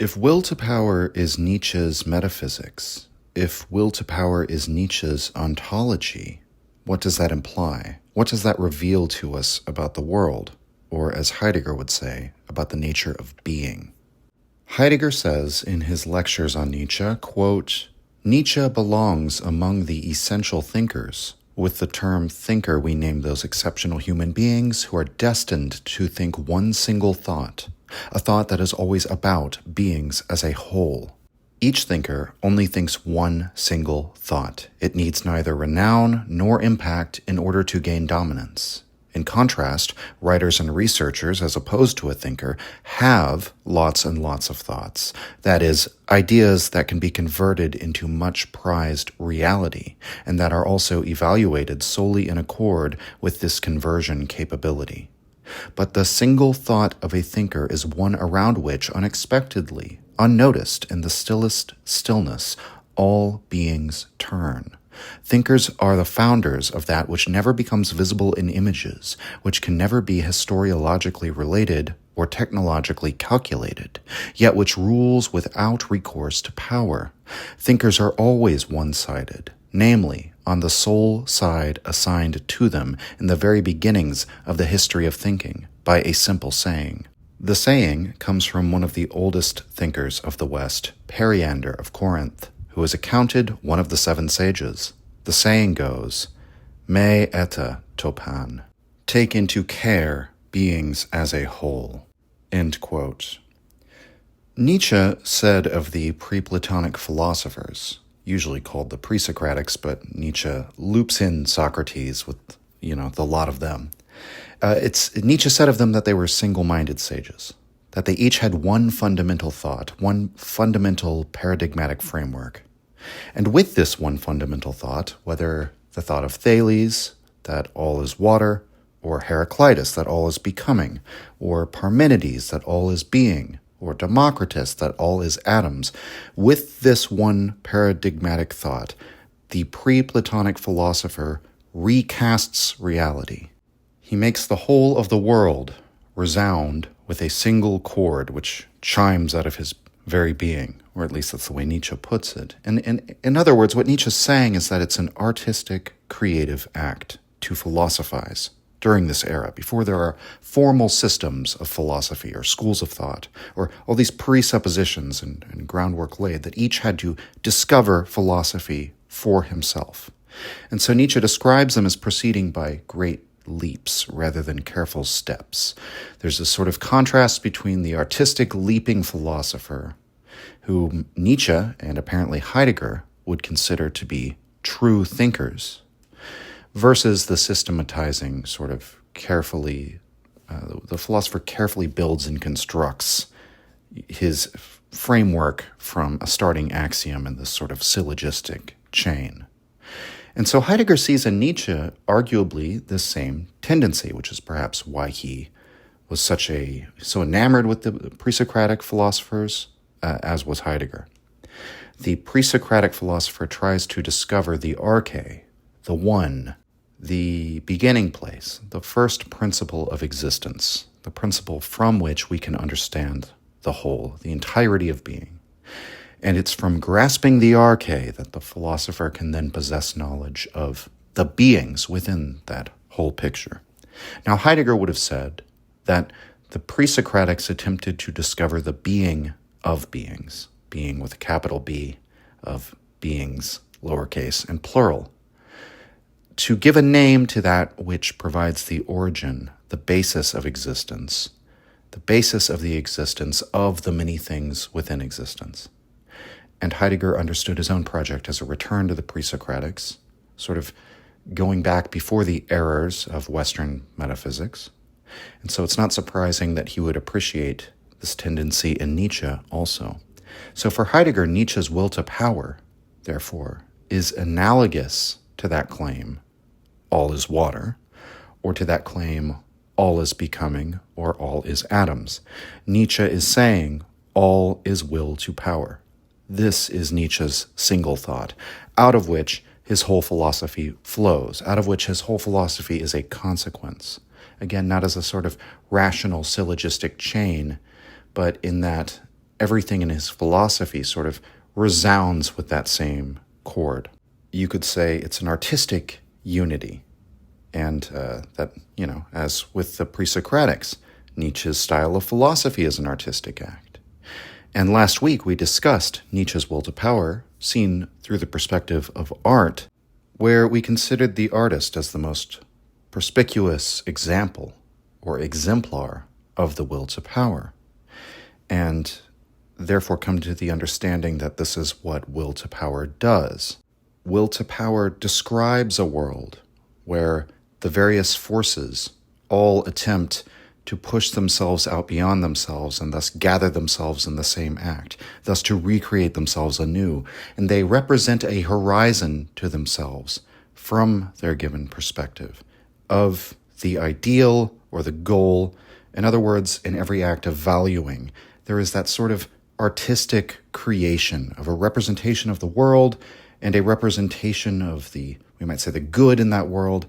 If will to power is Nietzsche's metaphysics, if will to power is Nietzsche's ontology, what does that imply? What does that reveal to us about the world, or as Heidegger would say, about the nature of being? Heidegger says in his lectures on Nietzsche, quote, Nietzsche belongs among the essential thinkers. With the term thinker, we name those exceptional human beings who are destined to think one single thought, a thought that is always about beings as a whole. Each thinker only thinks one single thought. It needs neither renown nor impact in order to gain dominance. In contrast, writers and researchers, as opposed to a thinker, have lots and lots of thoughts. That is, ideas that can be converted into much prized reality, and that are also evaluated solely in accord with this conversion capability. But the single thought of a thinker is one around which, unexpectedly, unnoticed in the stillest stillness, all beings turn. Thinkers are the founders of that which never becomes visible in images, which can never be historiologically related or technologically calculated, yet which rules without recourse to power. Thinkers are always one-sided, namely, on the sole side assigned to them in the very beginnings of the history of thinking, by a simple saying. The saying comes from one of the oldest thinkers of the West, Periander of Corinth, who is accounted one of the seven sages. The saying goes, Me eta topan, take into care beings as a whole. End quote. Nietzsche said of the pre-Platonic philosophers, usually called the pre-Socratics, but Nietzsche loops in Socrates with, the lot of them. Nietzsche said of them that they were single-minded sages, that they each had one fundamental thought, one fundamental paradigmatic framework. And with this one fundamental thought, whether the thought of Thales, that all is water, or Heraclitus, that all is becoming, or Parmenides, that all is being, or Democritus, that all is atoms, with this one paradigmatic thought, the pre-Platonic philosopher recasts reality. He makes the whole of the world resound with a single chord which chimes out of his very being, or at least that's the way Nietzsche puts it. And in other words, what Nietzsche's saying is that it's an artistic, creative act to philosophize during this era, before there are formal systems of philosophy or schools of thought, or all these presuppositions and groundwork laid, that each had to discover philosophy for himself. And so Nietzsche describes them as proceeding by great leaps rather than careful steps. There's a sort of contrast between the artistic leaping philosopher, who Nietzsche and apparently Heidegger would consider to be true thinkers, versus the systematizing sort of carefully, the philosopher carefully builds and constructs his framework from a starting axiom in this sort of syllogistic chain. And so Heidegger sees in Nietzsche arguably this same tendency, which is perhaps why he was so enamored with the pre-Socratic philosophers, as was Heidegger. The pre-Socratic philosopher tries to discover the arche, the one, the beginning place, the first principle of existence, the principle from which we can understand the whole, the entirety of being. And it's from grasping the arche that the philosopher can then possess knowledge of the beings within that whole picture. Now, Heidegger would have said that the pre-Socratics attempted to discover the being of beings, being with a capital B, of beings, lowercase, and plural, to give a name to that which provides the origin, the basis of existence, the basis of the existence of the many things within existence. And Heidegger understood his own project as a return to the pre-Socratics, sort of going back before the errors of Western metaphysics. And so it's not surprising that he would appreciate this tendency in Nietzsche also. So for Heidegger, Nietzsche's will to power, therefore, is analogous to that claim, all is water, or to that claim, all is becoming, or all is atoms. Nietzsche is saying, all is will to power. This is Nietzsche's single thought, out of which his whole philosophy flows, out of which his whole philosophy is a consequence. Again, not as a sort of rational syllogistic chain, but in that everything in his philosophy sort of resounds with that same chord. You could say it's an artistic unity. And that, as with the pre-Socratics, Nietzsche's style of philosophy is an artistic act. And last week we discussed Nietzsche's will to power, seen through the perspective of art, where we considered the artist as the most perspicuous example or exemplar of the will to power, and therefore come to the understanding that this is what will to power does. Will to power describes a world where the various forces all attempt to push themselves out beyond themselves and thus gather themselves in the same act, thus to recreate themselves anew. And they represent a horizon to themselves from their given perspective of the ideal or the goal. In other words, in every act of valuing, there is that sort of artistic creation of a representation of the world and a representation of we might say, the good in that world.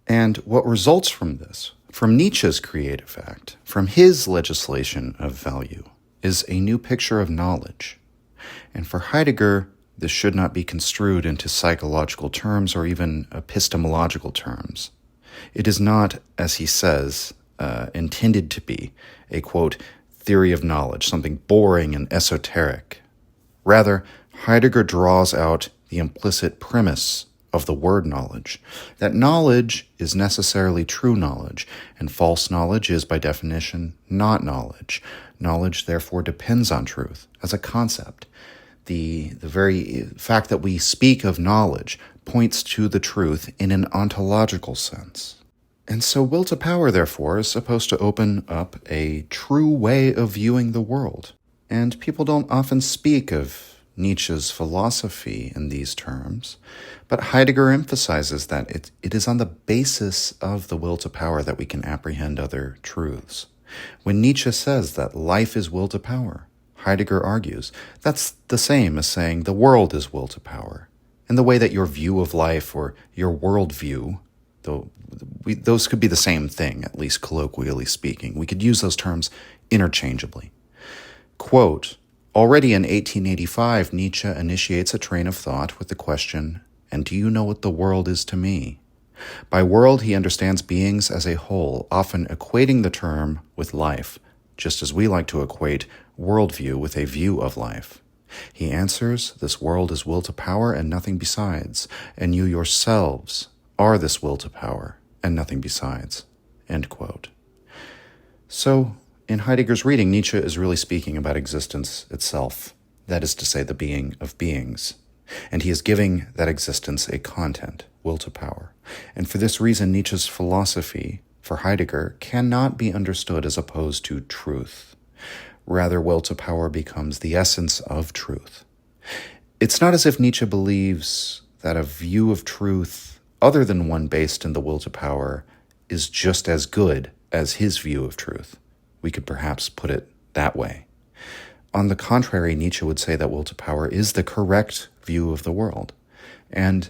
And what results from this, from Nietzsche's creative act, from his legislation of value, is a new picture of knowledge. And for Heidegger, this should not be construed into psychological terms or even epistemological terms. It is not, as he says, intended to be a, quote, theory of knowledge, something boring and esoteric. Rather, Heidegger draws out the implicit premise of the word knowledge, that knowledge is necessarily true knowledge, and false knowledge is, by definition, not knowledge. Knowledge, therefore, depends on truth as a concept. The very fact that we speak of knowledge points to the truth in an ontological sense. And so will to power, therefore, is supposed to open up a true way of viewing the world. And people don't often speak of Nietzsche's philosophy in these terms, but Heidegger emphasizes that it is on the basis of the will to power that we can apprehend other truths. When Nietzsche says that life is will to power, Heidegger argues that's the same as saying the world is will to power, in the way that your view of life or your worldview, though those could be the same thing, at least colloquially speaking. We could use those terms interchangeably. Quote, already in 1885, Nietzsche initiates a train of thought with the question, and do you know what the world is to me? By world, he understands beings as a whole, often equating the term with life, just as we like to equate worldview with a view of life. He answers, this world is will to power and nothing besides, and you yourselves are this will to power and nothing besides. End quote. So, in Heidegger's reading, Nietzsche is really speaking about existence itself, that is to say, the being of beings. And he is giving that existence a content, will to power. And for this reason, Nietzsche's philosophy, for Heidegger, cannot be understood as opposed to truth. Rather, will to power becomes the essence of truth. It's not as if Nietzsche believes that a view of truth, other than one based in the will to power, is just as good as his view of truth. We could perhaps put it that way. On the contrary, Nietzsche would say that will to power is the correct view of the world. And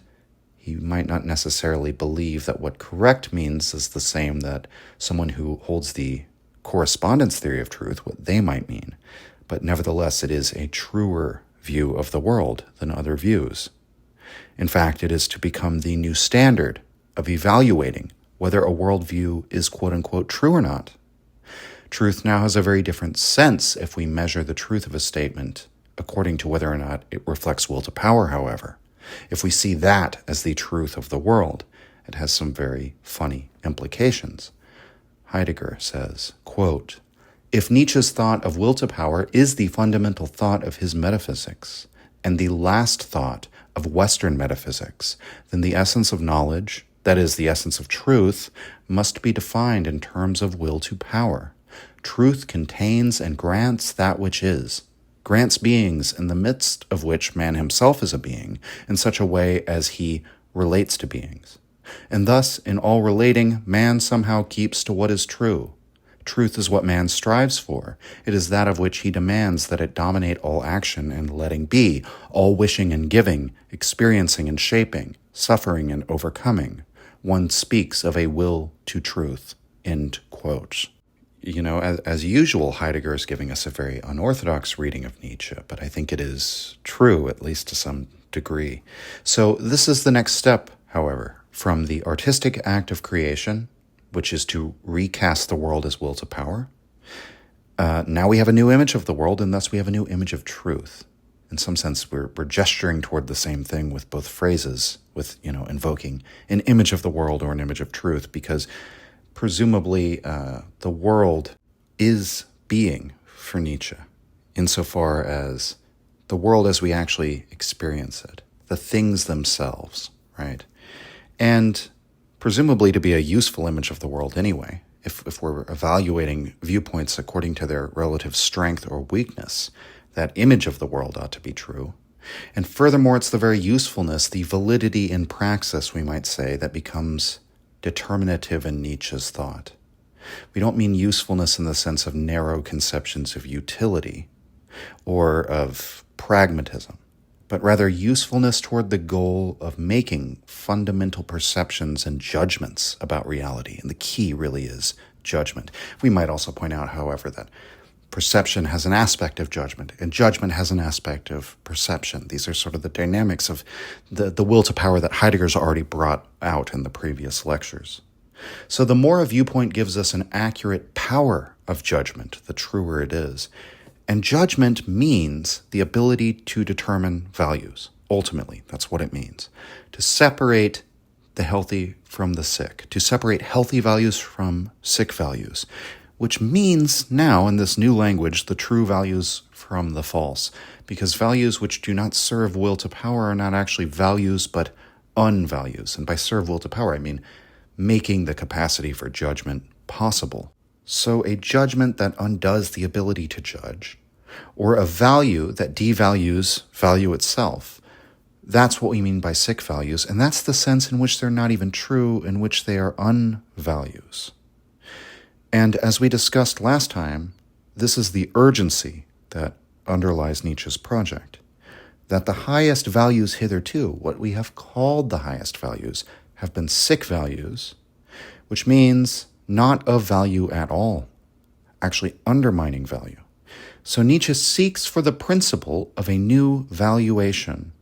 he might not necessarily believe that what correct means is the same that someone who holds the correspondence theory of truth, what they might mean. But nevertheless, it is a truer view of the world than other views. In fact, it is to become the new standard of evaluating whether a worldview is quote-unquote true or not. Truth now has a very different sense if we measure the truth of a statement according to whether or not it reflects will to power, however. If we see that as the truth of the world, it has some very funny implications. Heidegger says, quote, if Nietzsche's thought of will to power is the fundamental thought of his metaphysics and the last thought of Western metaphysics, then the essence of knowledge, that is, the essence of truth, must be defined in terms of will to power. Truth contains and grants that which is, grants beings in the midst of which man himself is a being, in such a way as he relates to beings. And thus, in all relating, man somehow keeps to what is true. Truth is what man strives for. It is that of which he demands that it dominate all action and letting be, all wishing and giving, experiencing and shaping, suffering and overcoming. One speaks of a will to truth. End quote. as usual, Heidegger is giving us a very unorthodox reading of Nietzsche, but I think it is true, at least to some degree. So this is the next step, however, from the artistic act of creation, which is to recast the world as will to power. Now we have a new image of the world, and thus we have a new image of truth. In some sense, we're gesturing toward the same thing with both phrases, with, invoking an image of the world or an image of truth, because presumably the world is being for Nietzsche, insofar as the world as we actually experience it, the things themselves, right? And presumably to be a useful image of the world anyway, if we're evaluating viewpoints according to their relative strength or weakness, that image of the world ought to be true. And furthermore, it's the very usefulness, the validity in praxis, we might say, that becomes determinative in Nietzsche's thought. We don't mean usefulness in the sense of narrow conceptions of utility or of pragmatism, but rather usefulness toward the goal of making fundamental perceptions and judgments about reality. And the key really is judgment. We might also point out, however, that perception has an aspect of judgment, and judgment has an aspect of perception. These are sort of the dynamics of the will to power that Heidegger's already brought out in the previous lectures. So the more a viewpoint gives us an accurate power of judgment, the truer it is. And judgment means the ability to determine values. Ultimately, that's what it means. To separate the healthy from the sick, to separate healthy values from sick values, which means now, in this new language, the true values from the false, because values which do not serve will to power are not actually values, but unvalues. And by serve will to power, I mean making the capacity for judgment possible. So a judgment that undoes the ability to judge, or a value that devalues value itself, that's what we mean by sick values, and that's the sense in which they're not even true, in which they are unvalues. And as we discussed last time, this is the urgency that underlies Nietzsche's project, that the highest values hitherto, what we have called the highest values, have been sick values, which means not of value at all, actually undermining value. So Nietzsche seeks for the principle of a new valuation.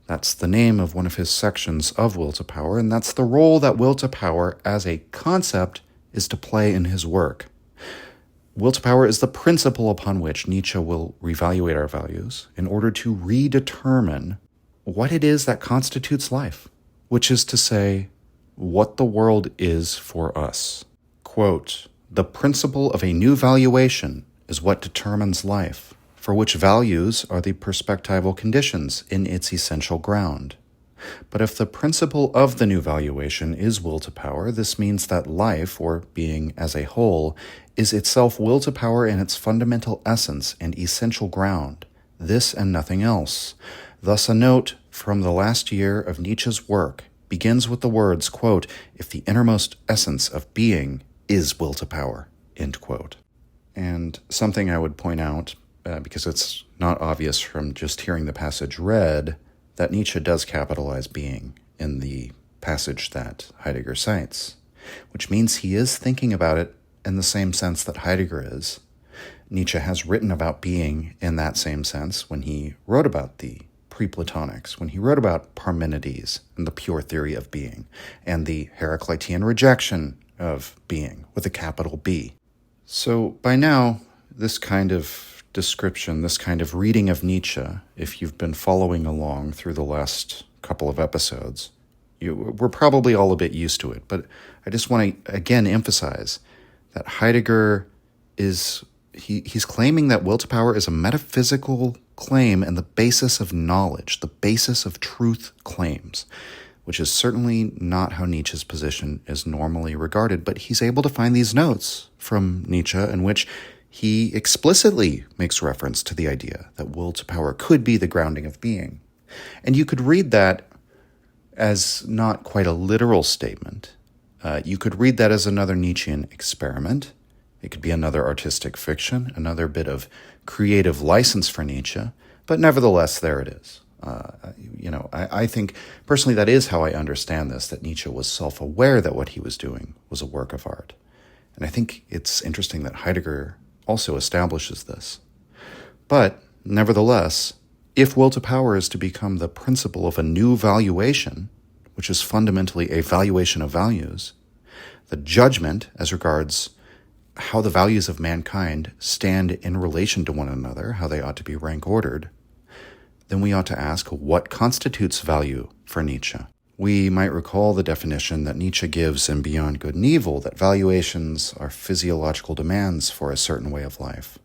That's the name of one of his sections of Will to Power, and that's the role that will to power as a concept is to play in his work. Will to power is the principle upon which Nietzsche will reevaluate our values in order to redetermine what it is that constitutes life, which is to say, what the world is for us. Quote, "The principle of a new valuation is what determines life, for which values are the perspectival conditions in its essential ground. But if the principle of the new valuation is will to power, this means that life, or being as a whole, is itself will to power in its fundamental essence and essential ground, this and nothing else. Thus a note from the last year of Nietzsche's work begins with the words, quote, 'If the innermost essence of being is will to power,' end quote." And something I would point out, because it's not obvious from just hearing the passage read, that Nietzsche does capitalize being in the passage that Heidegger cites, which means he is thinking about it in the same sense that Heidegger is. Nietzsche has written about being in that same sense when he wrote about the pre-Platonics, when he wrote about Parmenides and the pure theory of being, and the Heraclitean rejection of being with a capital B. So by now, this kind of description, this kind of reading of Nietzsche, if you've been following along through the last couple of episodes, we're probably all a bit used to it. But I just want to again emphasize that Heidegger he's claiming that will to power is a metaphysical claim and the basis of knowledge, the basis of truth claims, which is certainly not how Nietzsche's position is normally regarded. But he's able to find these notes from Nietzsche in which he explicitly makes reference to the idea that will to power could be the grounding of being. And you could read that as not quite a literal statement. You could read that as another Nietzschean experiment. It could be another artistic fiction, another bit of creative license for Nietzsche. But nevertheless, there it is. I think personally that is how I understand this, that Nietzsche was self-aware that what he was doing was a work of art. And I think it's interesting that Heidegger also establishes this. But, nevertheless, if will to power is to become the principle of a new valuation, which is fundamentally a valuation of values, the judgment as regards how the values of mankind stand in relation to one another, how they ought to be rank ordered, then we ought to ask what constitutes value for Nietzsche. We might recall the definition that Nietzsche gives in Beyond Good and Evil, that valuations are physiological demands for a certain way of life.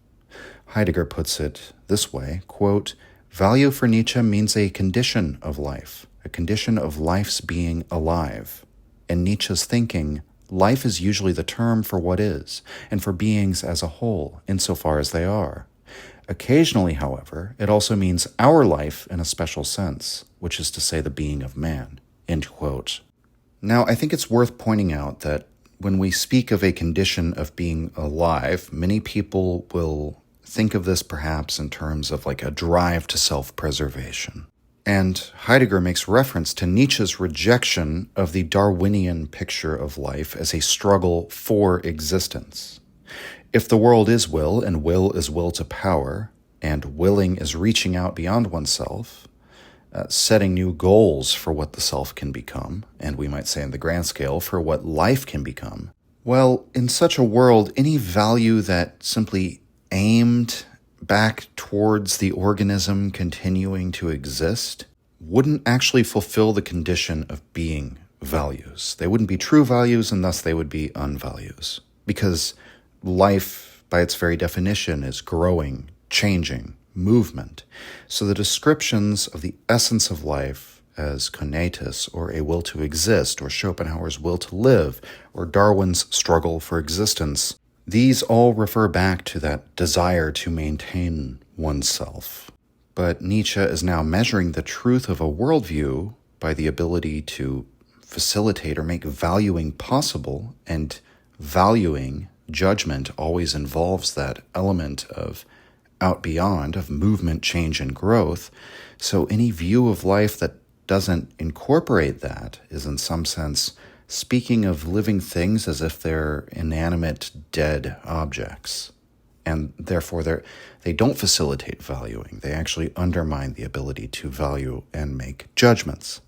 Heidegger puts it this way, quote, "Value for Nietzsche means a condition of life, a condition of life's being alive. In Nietzsche's thinking, life is usually the term for what is, and for beings as a whole, insofar as they are. Occasionally, however, it also means our life in a special sense, which is to say the being of man." End quote. Now, I think it's worth pointing out that when we speak of a condition of being alive, many people will think of this perhaps in terms of like a drive to self-preservation. And Heidegger makes reference to Nietzsche's rejection of the Darwinian picture of life as a struggle for existence. If the world is will, and will is will to power, and willing is reaching out beyond oneself, setting new goals for what the self can become, and we might say in the grand scale, for what life can become, well, in such a world, any value that simply aimed back towards the organism continuing to exist wouldn't actually fulfill the condition of being values. They wouldn't be true values, and thus they would be unvalues. Because life, by its very definition, is growing, changing, movement. So the descriptions of the essence of life as conatus, or a will to exist, or Schopenhauer's will to live, or Darwin's struggle for existence, these all refer back to that desire to maintain oneself. But Nietzsche is now measuring the truth of a worldview by the ability to facilitate or make valuing possible, and valuing judgment always involves that element of out beyond, of movement, change, and growth. So any view of life that doesn't incorporate that is in some sense speaking of living things as if they're inanimate, dead objects. And therefore they don't facilitate valuing. They actually undermine the ability to value and make judgments.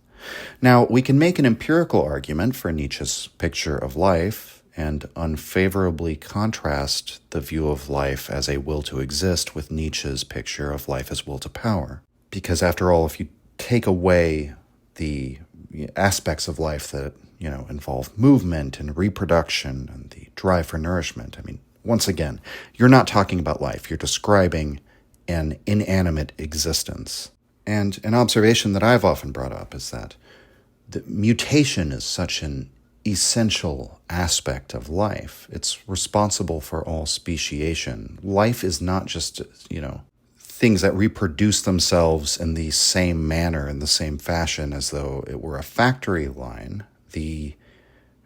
Now, we can make an empirical argument for Nietzsche's picture of life and unfavorably contrast the view of life as a will to exist with Nietzsche's picture of life as will to power. Because after all, if you take away the aspects of life that, involve movement and reproduction and the drive for nourishment, once again, you're not talking about life. You're describing an inanimate existence. And an observation that I've often brought up is that the mutation is such an essential aspect of life. It's responsible for all speciation. Life is not just, things that reproduce themselves in the same manner, in the same fashion as though it were a factory line.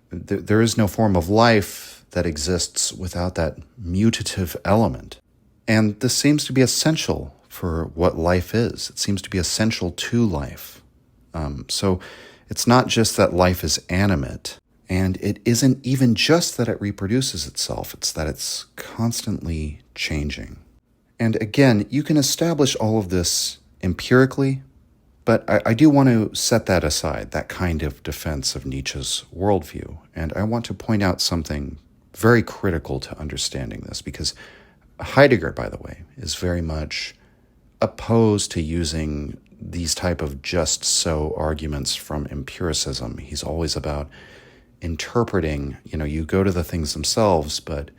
There is no form of life that exists without that mutative element. And this seems to be essential for what life is. It seems to be essential to life. So it's not just that life is animate, and it isn't even just that it reproduces itself. It's that it's constantly changing. And again, you can establish all of this empirically, but I do want to set that aside, that kind of defense of Nietzsche's worldview. And I want to point out something very critical to understanding this, because Heidegger, by the way, is very much opposed to using these type of just so arguments from empiricism. He's always about interpreting, you go to the things themselves, but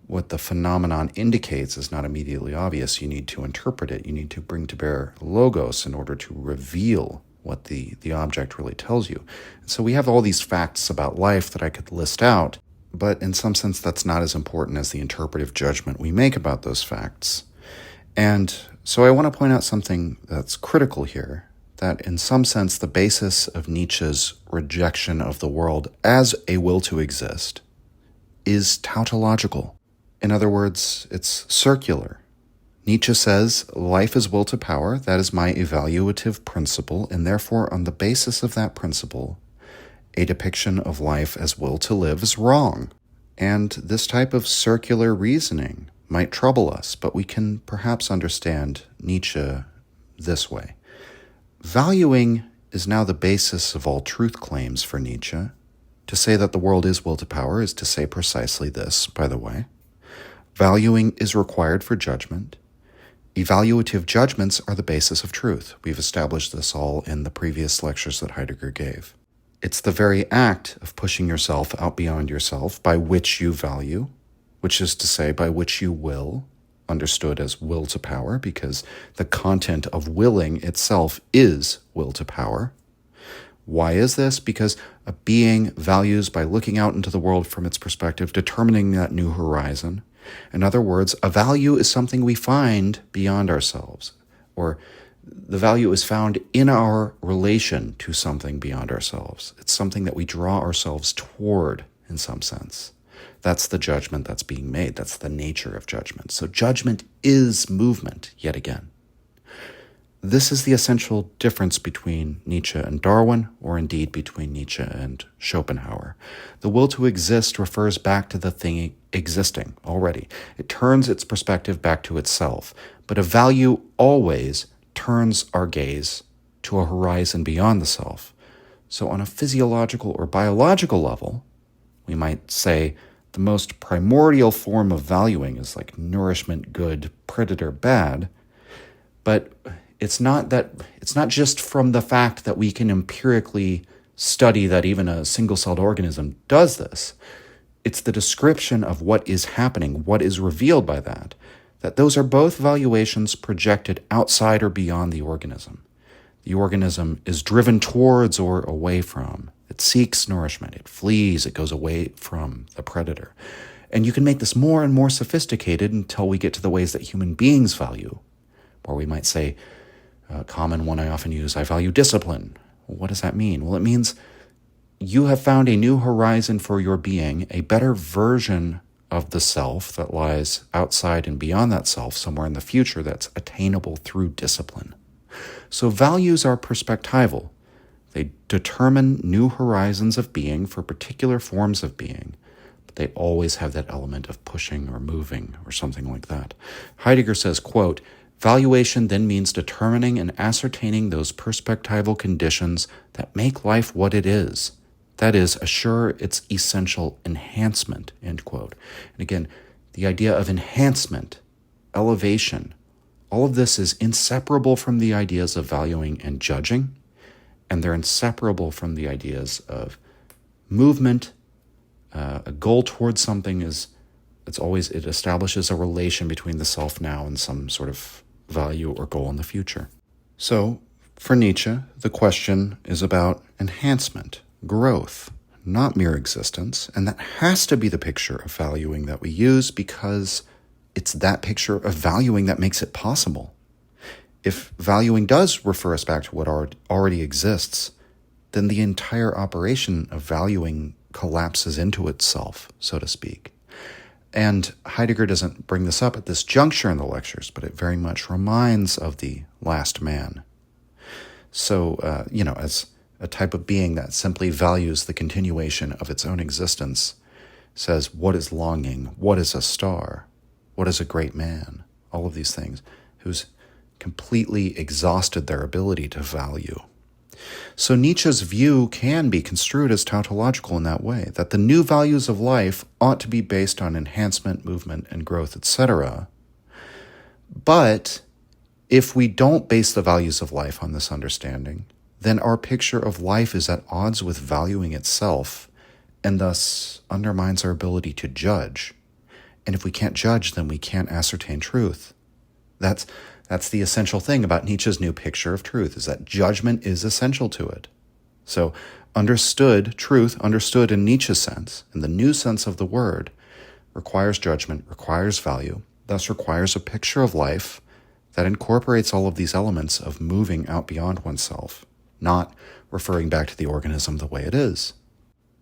what the phenomenon indicates is not immediately obvious. You need to interpret it. You need to bring to bear logos in order to reveal what the object really tells you. And so we have all these facts about life that I could list out, but in some sense that's not as important as the interpretive judgment we make about those facts. And so I want to point out something that's critical here, that in some sense the basis of Nietzsche's rejection of the world as a will to exist is tautological. In other words, it's circular. Nietzsche says, life is will to power, that is my evaluative principle, and therefore on the basis of that principle, a depiction of life as will to live is wrong. And this type of circular reasoning might trouble us, but we can perhaps understand Nietzsche this way. Valuing is now the basis of all truth claims for Nietzsche. To say that the world is will to power is to say precisely this, by the way. Valuing is required for judgment. Evaluative judgments are the basis of truth. We've established this all in the previous lectures that Heidegger gave. It's the very act of pushing yourself out beyond yourself by which you value, which is to say, by which you will, understood as will to power, because the content of willing itself is will to power. Why is this? Because a being values by looking out into the world from its perspective, determining that new horizon. In other words, a value is something we find beyond ourselves, or the value is found in our relation to something beyond ourselves. It's something that we draw ourselves toward in some sense. That's the judgment that's being made. That's the nature of judgment. So judgment is movement, yet again. This is the essential difference between Nietzsche and Darwin, or indeed between Nietzsche and Schopenhauer. The will to exist refers back to the thing existing already. It turns its perspective back to itself. But a value always turns our gaze to a horizon beyond the self. So on a physiological or biological level, we might say the most primordial form of valuing is like nourishment good, predator bad, but it's not just from the fact that we can empirically study that even a single-celled organism does this. It's the description of what is happening, what is revealed by that those are both valuations projected outside or beyond the organism. The organism is driven towards or away from. It seeks nourishment. It flees. It goes away from the predator. And you can make this more and more sophisticated until we get to the ways that human beings value, where we might say, a common one I often use, I value discipline. Well, what does that mean? Well, it means you have found a new horizon for your being, a better version of the self that lies outside and beyond that self, somewhere in the future that's attainable through discipline. So values are perspectival. They determine new horizons of being for particular forms of being, but they always have that element of pushing or moving or something like that. Heidegger says, quote, "Valuation then means determining and ascertaining those perspectival conditions that make life what it is. That is, assure its essential enhancement," end quote. And again, the idea of enhancement, elevation, all of this is inseparable from the ideas of valuing and judging, and they're inseparable from the ideas of movement. A goal towards something it establishes a relation between the self now and some sort of value or goal in the future. So, for Nietzsche, the question is about enhancement, growth, not mere existence, and that has to be the picture of valuing that we use because it's that picture of valuing that makes it possible. If valuing does refer us back to what already exists, then the entire operation of valuing collapses into itself, so to speak. And Heidegger doesn't bring this up at this juncture in the lectures, but it very much reminds of the last man. So, as a type of being that simply values the continuation of its own existence, says, what is longing? What is a star? What is a great man? All of these things, who's completely exhausted their ability to value. So Nietzsche's view can be construed as tautological in that way, that the new values of life ought to be based on enhancement, movement, and growth, etc. But if we don't base the values of life on this understanding, then our picture of life is at odds with valuing itself, and thus undermines our ability to judge. And if we can't judge, then we can't ascertain truth. That's the essential thing about Nietzsche's new picture of truth, is that judgment is essential to it. So truth understood in Nietzsche's sense, in the new sense of the word, requires judgment, requires value, thus requires a picture of life that incorporates all of these elements of moving out beyond oneself, not referring back to the organism the way it is.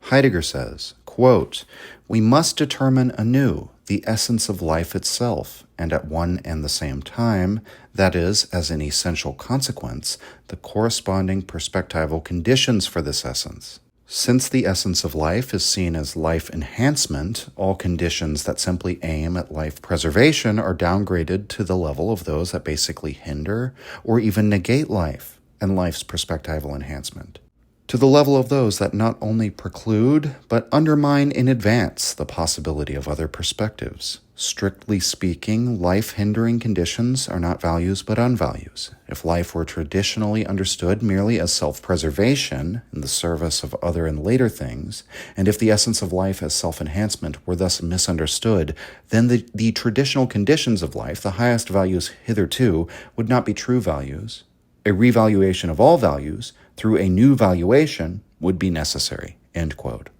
Heidegger says, quote, "We must determine anew the essence of life itself, and at one and the same time, that is, as an essential consequence, the corresponding perspectival conditions for this essence." Since the essence of life is seen as life enhancement, all conditions that simply aim at life preservation are downgraded to the level of those that basically hinder or even negate life and life's perspectival enhancement, to the level of those that not only preclude but undermine in advance the possibility of other perspectives. Strictly speaking, life-hindering conditions are not values but unvalues. If life were traditionally understood merely as self-preservation in the service of other and later things, and if the essence of life as self-enhancement were thus misunderstood, then the traditional conditions of life, the highest values hitherto, would not be true values. A revaluation of all values through a new valuation would be necessary." End quote.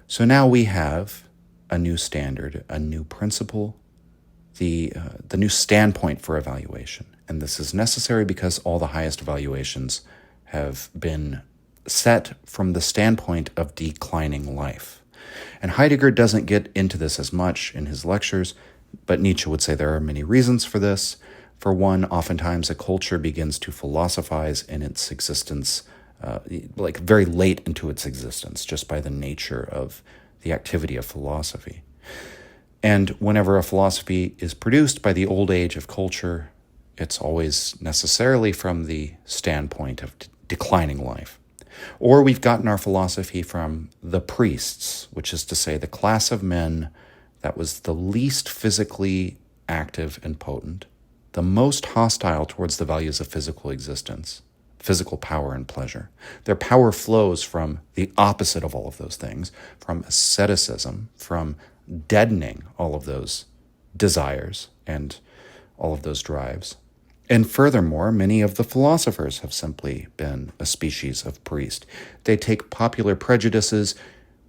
So now we have a new standard, a new principle, the new standpoint for evaluation. And this is necessary because all the highest valuations have been set from the standpoint of declining life. And Heidegger doesn't get into this as much in his lectures, but Nietzsche would say there are many reasons for this. For one, oftentimes a culture begins to philosophize in its existence, like very late into its existence, just by the nature of the activity of philosophy. And whenever a philosophy is produced by the old age of culture, it's always necessarily from the standpoint of declining life. Or we've gotten our philosophy from the priests, which is to say the class of men that was the least physically active and potent, the most hostile towards the values of physical existence, physical power and pleasure. Their power flows from the opposite of all of those things, from asceticism, from deadening all of those desires and all of those drives. And furthermore, many of the philosophers have simply been a species of priest. They take popular prejudices,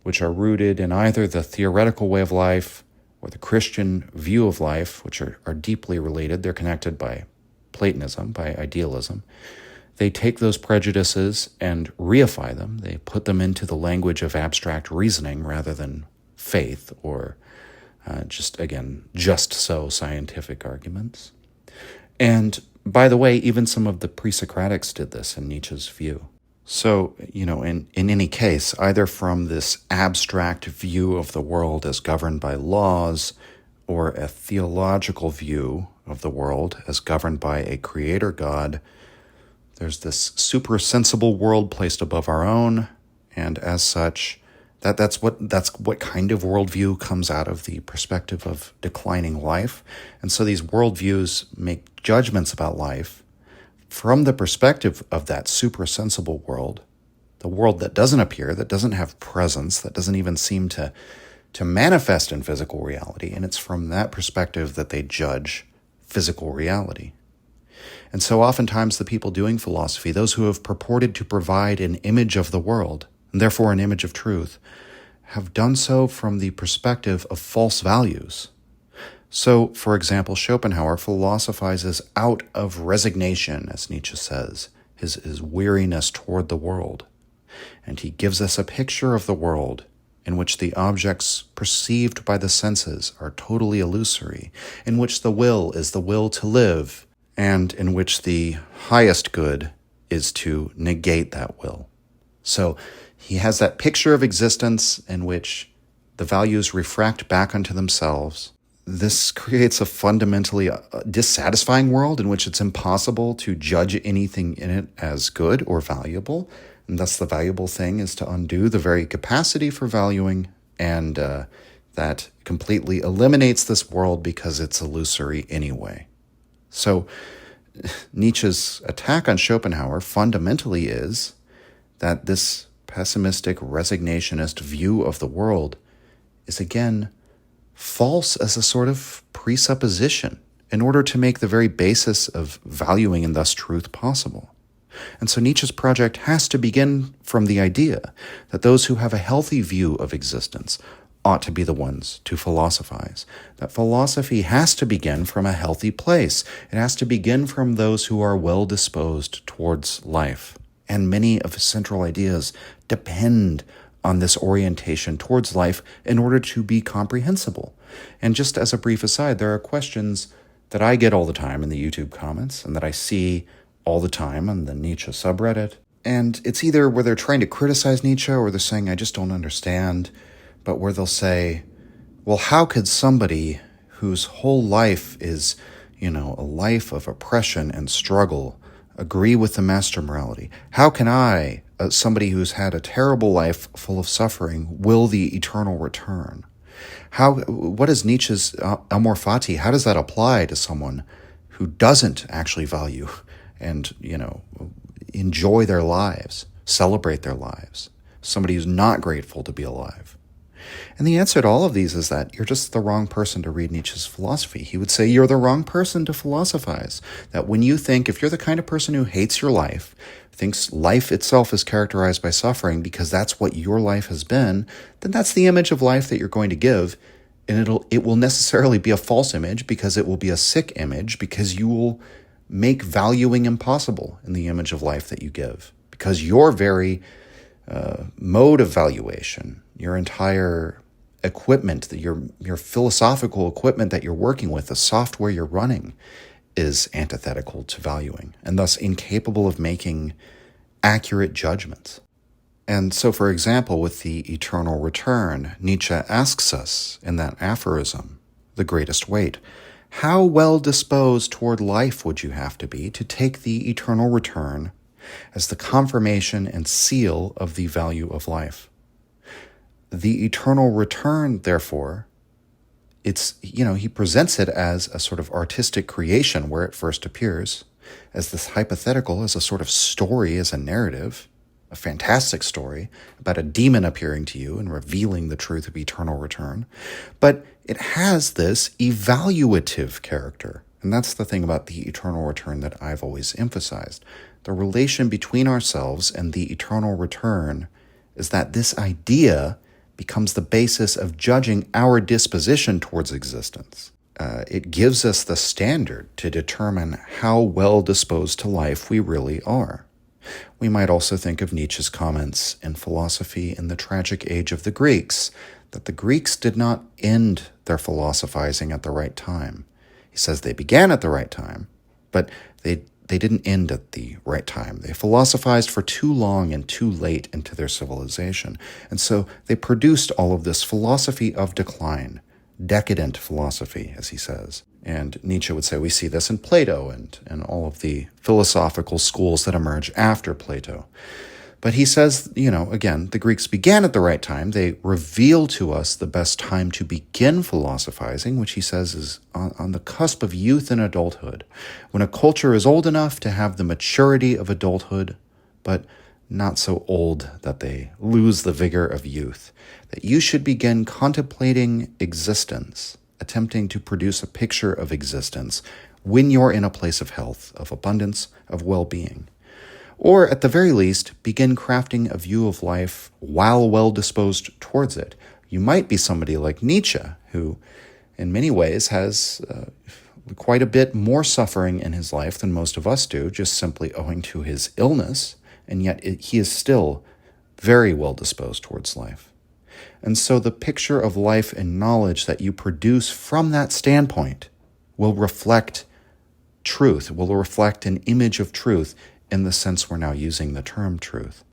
which are rooted in either the theoretical way of life or the Christian view of life, which are deeply related. They're connected by Platonism, by idealism. They take those prejudices and reify them. They put them into the language of abstract reasoning rather than faith or just so scientific arguments. And by the way, even some of the pre-Socratics did this in Nietzsche's view. So, in any case, either from this abstract view of the world as governed by laws or a theological view of the world as governed by a creator God, there's this super-sensible world placed above our own, and as such, that's what kind of worldview comes out of the perspective of declining life. And so these worldviews make judgments about life from the perspective of that super-sensible world, the world that doesn't appear, that doesn't have presence, that doesn't even seem to manifest in physical reality. And it's from that perspective that they judge physical reality. And so oftentimes the people doing philosophy, those who have purported to provide an image of the world, and therefore an image of truth, have done so from the perspective of false values. So, for example, Schopenhauer philosophizes out of resignation, as Nietzsche says, his weariness toward the world. And he gives us a picture of the world in which the objects perceived by the senses are totally illusory, in which the will is the will to live, and in which the highest good is to negate that will. So he has that picture of existence in which the values refract back onto themselves. This creates a fundamentally dissatisfying world in which it's impossible to judge anything in it as good or valuable. And thus the valuable thing is to undo the very capacity for valuing, and that completely eliminates this world because it's illusory anyway. So Nietzsche's attack on Schopenhauer fundamentally is that this pessimistic, resignationist view of the world is again false as a sort of presupposition in order to make the very basis of valuing and thus truth possible. And so Nietzsche's project has to begin from the idea that those who have a healthy view of existence ought to be the ones to philosophize. That philosophy has to begin from a healthy place. It has to begin from those who are well disposed towards life. And many of his central ideas depend on this orientation towards life in order to be comprehensible. And just as a brief aside, there are questions that I get all the time in the YouTube comments and that I see all the time on the Nietzsche subreddit And it's either where they're trying to criticize Nietzsche or they're saying, I just don't understand, but where they'll say, well, how could somebody whose whole life is, a life of oppression and struggle, agree with the master morality? How can I, somebody who's had a terrible life full of suffering, will the eternal return? What is Nietzsche's amor fati? How does that apply to someone who doesn't actually value and, enjoy their lives, celebrate their lives? Somebody who's not grateful to be alive. And the answer to all of these is that you're just the wrong person to read Nietzsche's philosophy. He would say you're the wrong person to philosophize. That when you think, if you're the kind of person who hates your life, thinks life itself is characterized by suffering because that's what your life has been, then that's the image of life that you're going to give. And it will necessarily be a false image because it will be a sick image because you will make valuing impossible in the image of life that you give. Because your very mode of valuation, your entire equipment, your philosophical equipment that you're working with, the software you're running, is antithetical to valuing and thus incapable of making accurate judgments. And so, for example, with the eternal return, Nietzsche asks us in that aphorism, The Greatest Weight, how well disposed toward life would you have to be to take the eternal return as the confirmation and seal of the value of life? The eternal return, therefore, he presents it as a sort of artistic creation where it first appears, as this hypothetical, as a sort of story, as a narrative, a fantastic story about a demon appearing to you and revealing the truth of eternal return. But it has this evaluative character. And that's the thing about the eternal return that I've always emphasized. The relation between ourselves and the eternal return is that this idea becomes the basis of judging our disposition towards existence. It gives us the standard to determine how well disposed to life we really are. We might also think of Nietzsche's comments in Philosophy in the Tragic Age of the Greeks, that the Greeks did not end their philosophizing at the right time. He says they began at the right time, but they didn't end at the right time. They philosophized for too long and too late into their civilization. And so they produced all of this philosophy of decline, decadent philosophy, as he says. And Nietzsche would say we see this in Plato and all of the philosophical schools that emerge after Plato. But he says, again, the Greeks began at the right time. They reveal to us the best time to begin philosophizing, which he says is on the cusp of youth and adulthood, when a culture is old enough to have the maturity of adulthood, but not so old that they lose the vigor of youth, that you should begin contemplating existence, attempting to produce a picture of existence when you're in a place of health, of abundance, of well-being. Or, at the very least, begin crafting a view of life while well-disposed towards it. You might be somebody like Nietzsche, who, in many ways, has quite a bit more suffering in his life than most of us do, just simply owing to his illness, and yet he is still very well-disposed towards life. And so the picture of life and knowledge that you produce from that standpoint will reflect truth, will reflect an image of truth in the sense we're now using the term truth.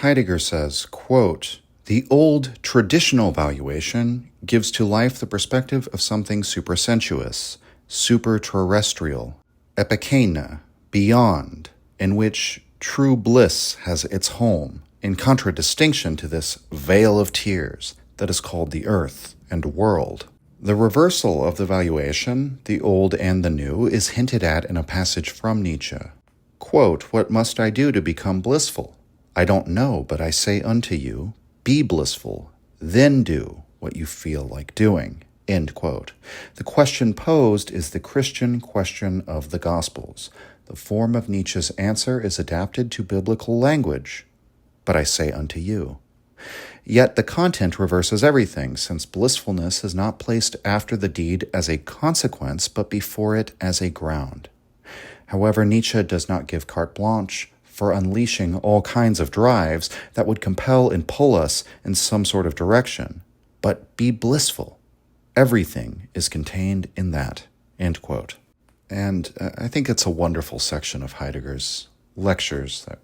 Heidegger says, quote, "The old traditional valuation gives to life the perspective of something supersensuous, superterrestrial, epikeina, beyond, in which true bliss has its home, in contradistinction to this vale of tears that is called the earth and world." The reversal of the valuation, the old and the new, is hinted at in a passage from Nietzsche. Quote, "What must I do to become blissful? I don't know, but I say unto you, be blissful, then do what you feel like doing." End quote. The question posed is the Christian question of the Gospels. The form of Nietzsche's answer is adapted to biblical language. But I say unto you. Yet the content reverses everything, since blissfulness is not placed after the deed as a consequence, but before it as a ground. However, Nietzsche does not give carte blanche for unleashing all kinds of drives that would compel and pull us in some sort of direction, but be blissful. Everything is contained in that. End quote. And I think it's a wonderful section of Heidegger's lectures that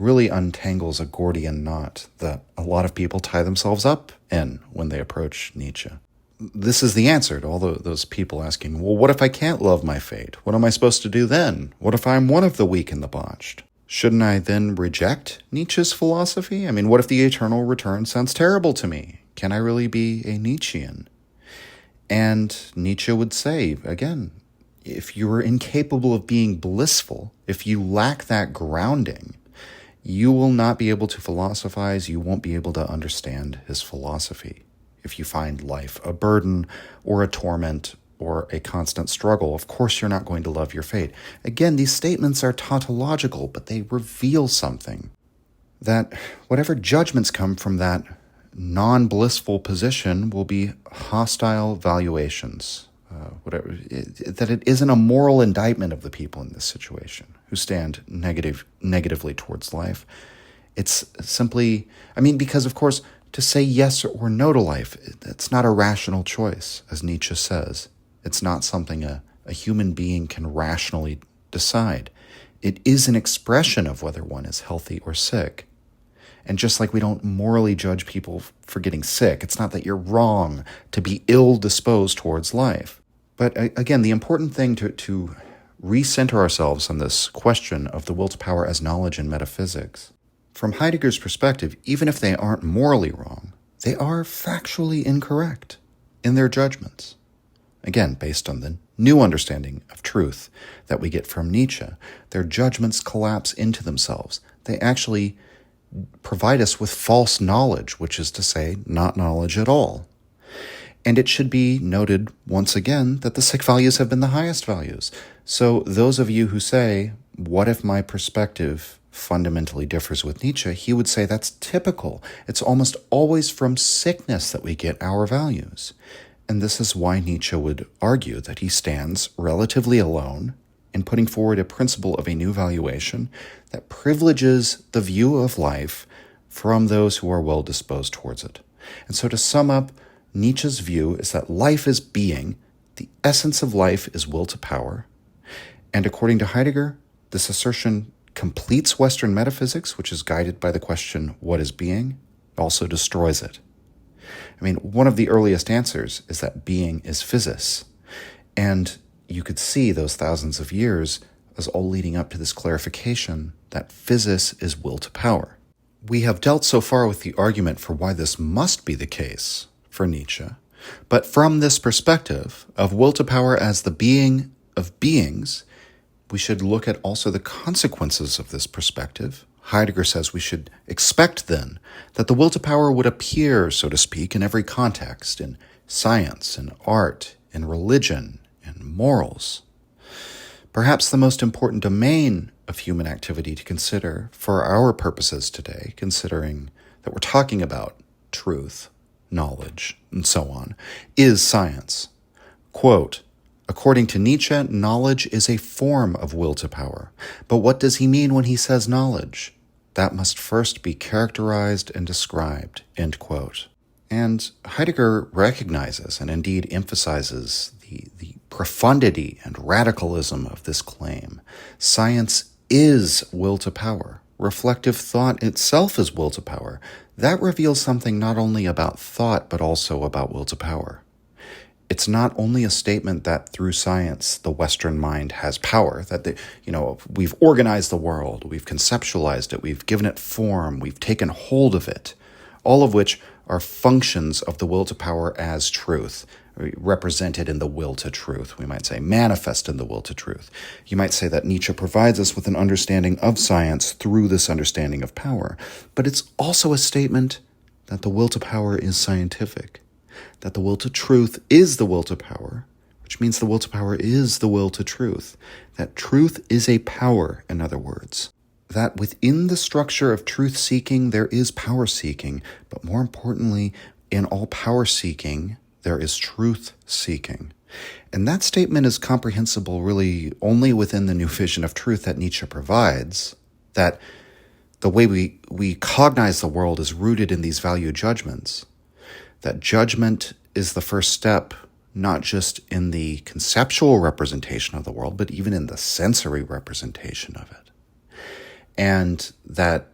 really untangles a Gordian knot that a lot of people tie themselves up in when they approach Nietzsche. This is the answer to all those people asking, well, what if I can't love my fate? What am I supposed to do then? What if I'm one of the weak and the botched? Shouldn't I then reject Nietzsche's philosophy? I mean, what if the eternal return sounds terrible to me? Can I really be a Nietzschean? And Nietzsche would say, again, if you are incapable of being blissful, if you lack that grounding, you will not be able to philosophize, you won't be able to understand his philosophy. If you find life a burden or a torment or a constant struggle, of course you're not going to love your fate. Again, these statements are tautological, but they reveal something. That whatever judgments come from that non-blissful position will be hostile valuations. That it isn't a moral indictment of the people in this situation who stand negatively towards life. It's simply, because of course, to say yes or no to life, it's not a rational choice, as Nietzsche says. It's not something a human being can rationally decide. It is an expression of whether one is healthy or sick. And just like we don't morally judge people for getting sick, it's not that you're wrong to be ill-disposed towards life. But again, the important thing to recenter ourselves on this question of the will to power as knowledge in metaphysics. From Heidegger's perspective, even if they aren't morally wrong, they are factually incorrect in their judgments. Again, based on the new understanding of truth that we get from Nietzsche, their judgments collapse into themselves. They actually provide us with false knowledge, which is to say, not knowledge at all. And it should be noted once again that the sick values have been the highest values. So those of you who say, what if my perspective fundamentally differs with Nietzsche, he would say that's typical. It's almost always from sickness that we get our values. And this is why Nietzsche would argue that he stands relatively alone in putting forward a principle of a new valuation that privileges the view of life from those who are well disposed towards it. And so to sum up, Nietzsche's view is that life is being, the essence of life is will to power. And according to Heidegger, this assertion completes Western metaphysics, which is guided by the question, what is being? Also destroys it. One of the earliest answers is that being is physis. And you could see those thousands of years as all leading up to this clarification that physis is will to power. We have dealt so far with the argument for why this must be the case for Nietzsche, but from this perspective of will to power as the being of beings, we should look at also the consequences of this perspective. Heidegger says we should expect then that the will to power would appear, so to speak, in every context, in science, in art, in religion, in morals. Perhaps the most important domain of human activity to consider for our purposes today, considering that we're talking about truth, knowledge, and so on, is science. Quote, according to Nietzsche, knowledge is a form of will to power. But what does he mean when he says knowledge? That must first be characterized and described, end quote. And Heidegger recognizes and indeed emphasizes the profundity and radicalism of this claim. Science is will to power. Reflective thought itself is will to power. That reveals something not only about thought, but also about will to power. It's not only a statement that through science, the Western mind has power, that we've organized the world, we've conceptualized it, we've given it form, we've taken hold of it, all of which are functions of the will to power as truth, represented in the will to truth, we might say, manifest in the will to truth. You might say that Nietzsche provides us with an understanding of science through this understanding of power, but it's also a statement that the will to power is scientific, that the will to truth is the will to power, which means the will to power is the will to truth, that truth is a power, in other words, that within the structure of truth-seeking there is power-seeking, but more importantly, in all power-seeking, there is truth-seeking. And that statement is comprehensible really only within the new vision of truth that Nietzsche provides, that the way we cognize the world is rooted in these value judgments, that judgment is the first step, not just in the conceptual representation of the world, but even in the sensory representation of it. And that,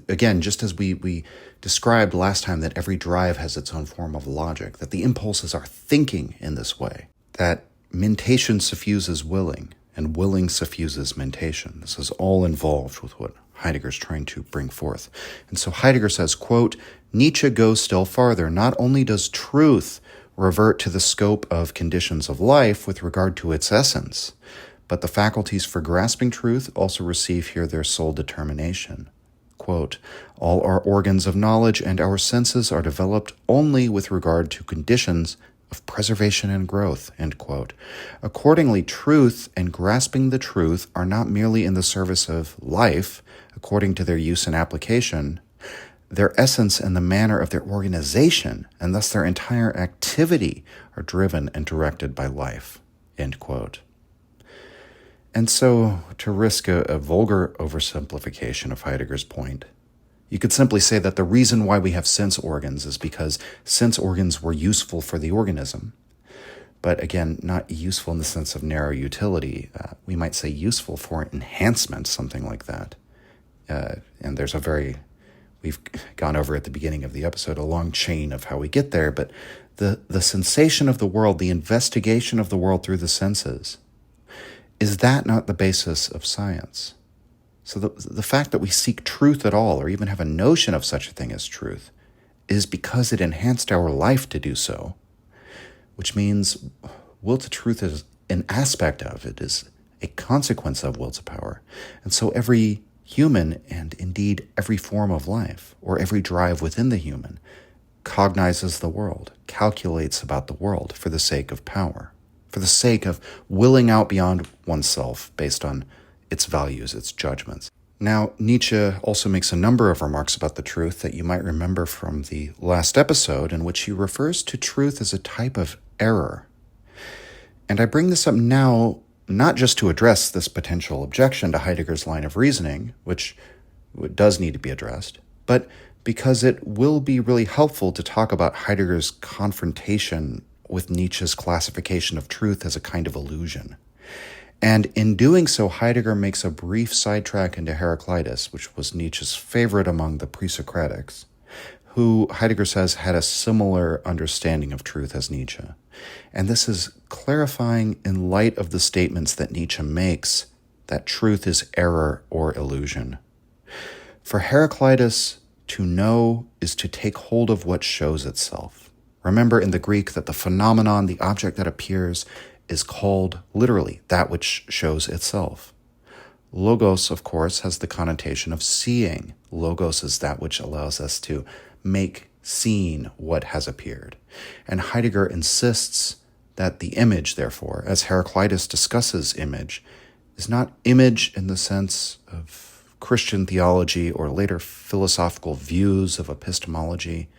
again, just as we described last time, that every drive has its own form of logic, that the impulses are thinking in this way, that mentation suffuses willing, and willing suffuses mentation. This is all involved with what Heidegger's trying to bring forth. And so Heidegger says, quote, Nietzsche goes still farther. Not only does truth revert to the scope of conditions of life with regard to its essence, but the faculties for grasping truth also receive here their sole determination. Quote, all our organs of knowledge and our senses are developed only with regard to conditions of preservation and growth, end quote. Accordingly, truth and grasping the truth are not merely in the service of life, according to their use and application. Their essence and the manner of their organization, and thus their entire activity, are driven and directed by life, end quote. And so, to risk a vulgar oversimplification of Heidegger's point, you could simply say that the reason why we have sense organs is because sense organs were useful for the organism. But again, not useful in the sense of narrow utility. We might say useful for enhancement, something like that. And there's we've gone over at the beginning of the episode, a long chain of how we get there, but the sensation of the world, the investigation of the world through the senses, is that not the basis of science? So the fact that we seek truth at all, or even have a notion of such a thing as truth, is because it enhanced our life to do so, which means will to truth is an aspect of it, is a consequence of will to power. And so every human, and indeed every form of life, or every drive within the human, cognizes the world, calculates about the world for the sake of power, for the sake of willing out beyond oneself based on its values, its judgments. Now, Nietzsche also makes a number of remarks about the truth that you might remember from the last episode, in which he refers to truth as a type of error. And I bring this up now not just to address this potential objection to Heidegger's line of reasoning, which does need to be addressed, but because it will be really helpful to talk about Heidegger's confrontation with Nietzsche's classification of truth as a kind of illusion. And in doing so, Heidegger makes a brief sidetrack into Heraclitus, which was Nietzsche's favorite among the pre-Socratics, who Heidegger says had a similar understanding of truth as Nietzsche. And this is clarifying in light of the statements that Nietzsche makes that truth is error or illusion. For Heraclitus, to know is to take hold of what shows itself. Remember in the Greek that the phenomenon, the object that appears, is called literally that which shows itself. Logos, of course, has the connotation of seeing. Logos is that which allows us to make seen what has appeared. And Heidegger insists that the image, therefore, as Heraclitus discusses image, is not image in the sense of Christian theology or later philosophical views of epistemology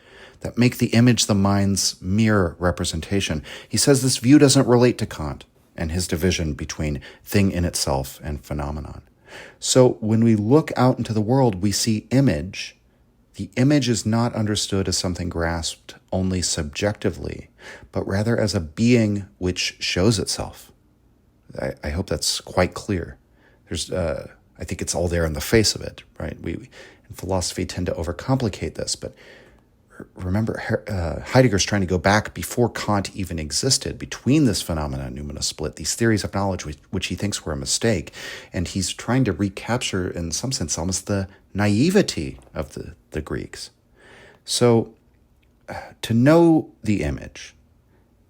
that make the image the mind's mere representation. He says this view doesn't relate to Kant and his division between thing in itself and phenomenon. So when we look out into the world, we see image. The image is not understood as something grasped only subjectively, but rather as a being which shows itself. I hope that's quite clear. I think it's all there in the face of it, right? We in philosophy tend to overcomplicate this, but remember, Heidegger's trying to go back before Kant even existed, between this phenomena-noumena split, these theories of knowledge which he thinks were a mistake, and he's trying to recapture, in some sense, almost the naivety of the Greeks. So, to know the image,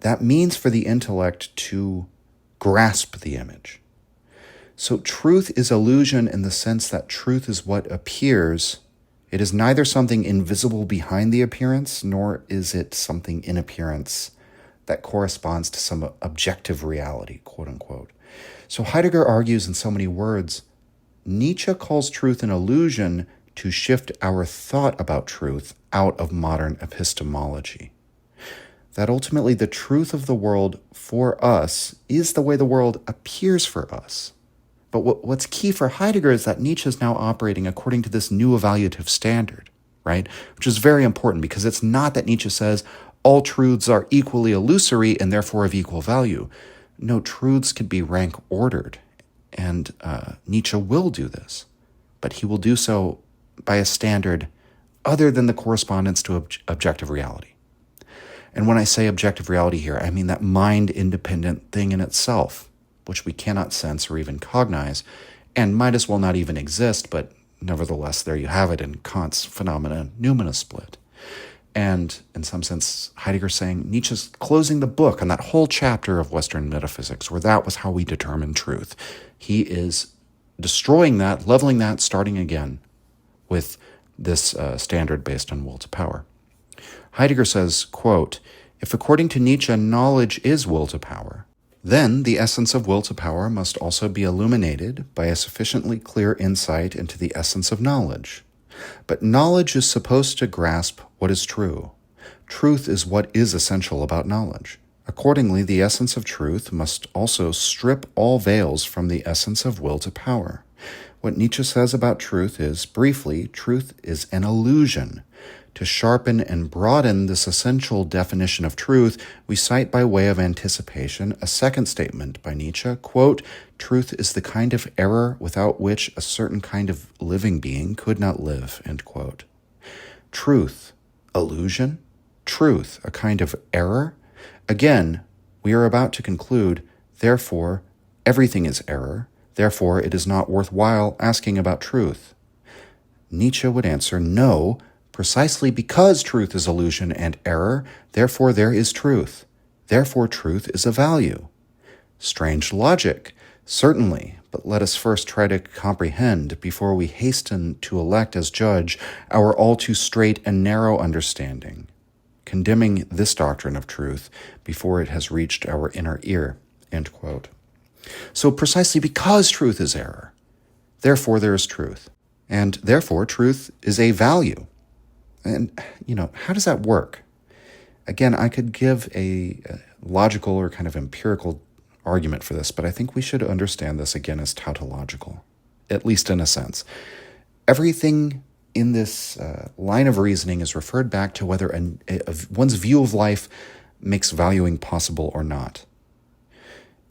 that means for the intellect to grasp the image. So truth is illusion in the sense that truth is what appears. It is neither something invisible behind the appearance, nor is it something in appearance that corresponds to some objective reality, quote unquote. So Heidegger argues in so many words, Nietzsche calls truth an illusion to shift our thought about truth out of modern epistemology. That ultimately the truth of the world for us is the way the world appears for us. But what's key for Heidegger is that Nietzsche is now operating according to this new evaluative standard, right? Which is very important because it's not that Nietzsche says all truths are equally illusory and therefore of equal value. No, truths can be rank ordered, and Nietzsche will do this. but he will do so by a standard other than the correspondence to objective reality. And when I say objective reality here, I mean that mind-independent thing in itself, which we cannot sense or even cognize, and might as well not even exist, but nevertheless, there you have it in Kant's phenomena-noumena split. And in some sense, Heidegger's saying Nietzsche's closing the book on that whole chapter of Western metaphysics, where that was how we determine truth. He is destroying that, leveling that, starting again with this standard based on will to power. Heidegger says, quote, "If according to Nietzsche knowledge is will to power, then the essence of will to power must also be illuminated by a sufficiently clear insight into the essence of knowledge. But knowledge is supposed to grasp what is true. Truth is what is essential about knowledge. Accordingly, the essence of truth must also strip all veils from the essence of will to power. What Nietzsche says about truth is, briefly, truth is an illusion. To sharpen and broaden this essential definition of truth, we cite by way of anticipation a second statement by Nietzsche, quote, "Truth is the kind of error without which a certain kind of living being could not live," end quote. Truth, illusion, truth, a kind of error. Again, we are about to conclude, therefore, everything is error, therefore it is not worthwhile asking about truth. Nietzsche would answer, no, precisely because truth is illusion and error, therefore there is truth. Therefore truth is a value. Strange logic, certainly, but let us first try to comprehend, before we hasten to elect as judge, our all too straight and narrow understanding, condemning this doctrine of truth before it has reached our inner ear, end quote. So precisely because truth is error, therefore there is truth. And therefore truth is a value. And, how does that work? Again, I could give a logical or kind of empirical argument for this, but I think we should understand this again as tautological, at least in a sense. Everything in this line of reasoning is referred back to whether one's view of life makes valuing possible or not.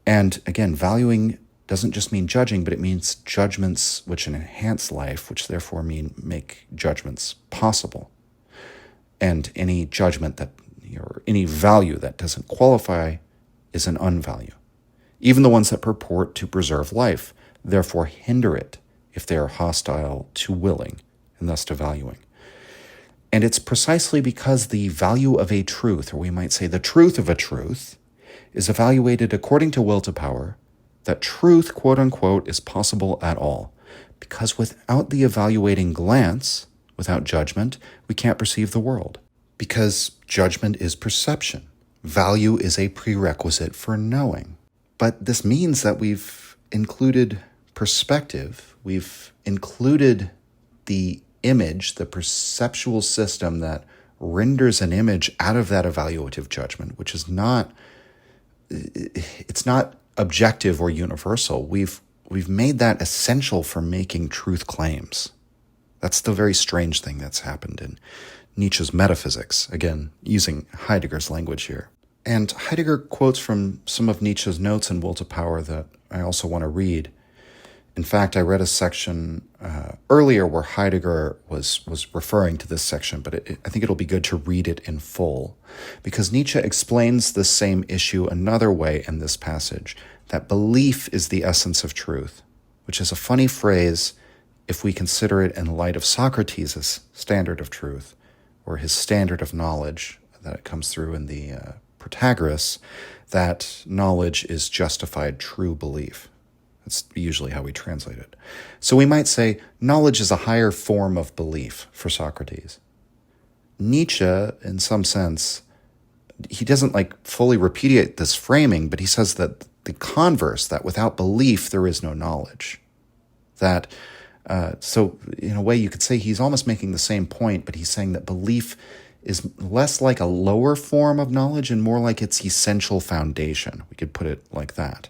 And again, valuing doesn't just mean judging, but it means judgments which enhance life, which therefore make judgments possible. And any judgment or any value that doesn't qualify is an unvalue. Even the ones that purport to preserve life, therefore hinder it if they are hostile to willing and thus to valuing. And it's precisely because the value of a truth, or we might say the truth of a truth, is evaluated according to will to power, that truth, quote unquote, is possible at all. Because without the evaluating glance, without judgment, we can't perceive the world. Because judgment is perception. Value is a prerequisite for knowing. But this means that we've included perspective, we've included the image, the perceptual system that renders an image out of that evaluative judgment, which is it's not objective or universal. We've made that essential for making truth claims. That's the very strange thing that's happened in Nietzsche's metaphysics, again, using Heidegger's language here. And Heidegger quotes from some of Nietzsche's notes in Will to Power that I also want to read. In fact, I read a section earlier where Heidegger was referring to this section, but I think it'll be good to read it in full, because Nietzsche explains the same issue another way in this passage, that belief is the essence of truth, which is a funny phrase if we consider it in light of Socrates' standard of truth, or his standard of knowledge that comes through in the Protagoras, that knowledge is justified true belief. That's usually how we translate it. So we might say knowledge is a higher form of belief for Socrates. Nietzsche, in some sense, he doesn't fully repudiate this framing, but he says that the converse, that without belief there is no knowledge. That so in a way you could say he's almost making the same point, but he's saying that belief is less like a lower form of knowledge and more like its essential foundation. We could put it like that.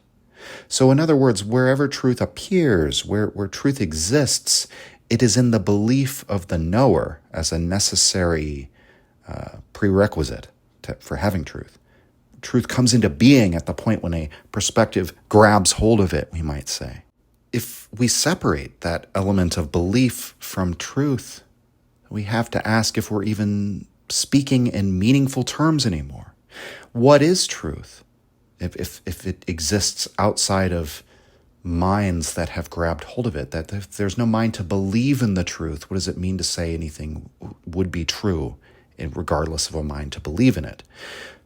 So in other words, wherever truth appears, where truth exists, it is in the belief of the knower as a necessary prerequisite for having truth. Truth comes into being at the point when a perspective grabs hold of it, we might say. if we separate that element of belief from truth, we have to ask if we're even speaking in meaningful terms anymore. What is truth? If it exists outside of minds that have grabbed hold of it, that if there's no mind to believe in the truth, what does it mean to say anything would be true, regardless of a mind to believe in it?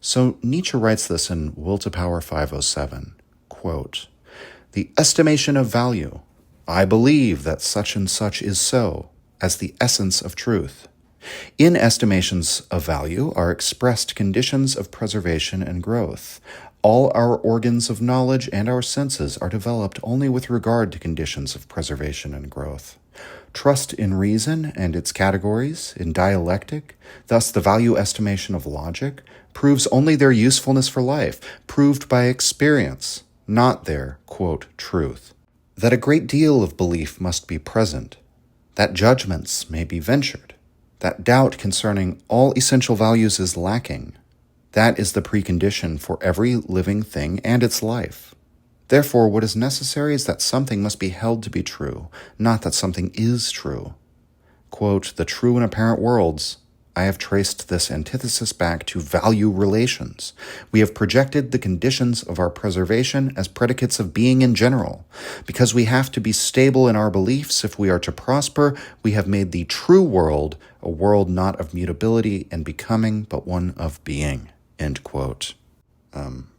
So Nietzsche writes this in Will to Power 507, quote, "The estimation of value, I believe that such and such is so, as the essence of truth. In estimations of value are expressed conditions of preservation and growth. All our organs of knowledge and our senses are developed only with regard to conditions of preservation and growth. Trust in reason and its categories, in dialectic, thus the value estimation of logic, proves only their usefulness for life, proved by experience, not their, quote, truth. That a great deal of belief must be present, that judgments may be ventured, that doubt concerning all essential values is lacking, that is the precondition for every living thing and its life. Therefore, what is necessary is that something must be held to be true, not that something is true. Quote, the true and apparent worlds. I have traced this antithesis back to value relations. We have projected the conditions of our preservation as predicates of being in general. Because we have to be stable in our beliefs if we are to prosper, we have made the true world a world not of mutability and becoming, but one of being." End quote.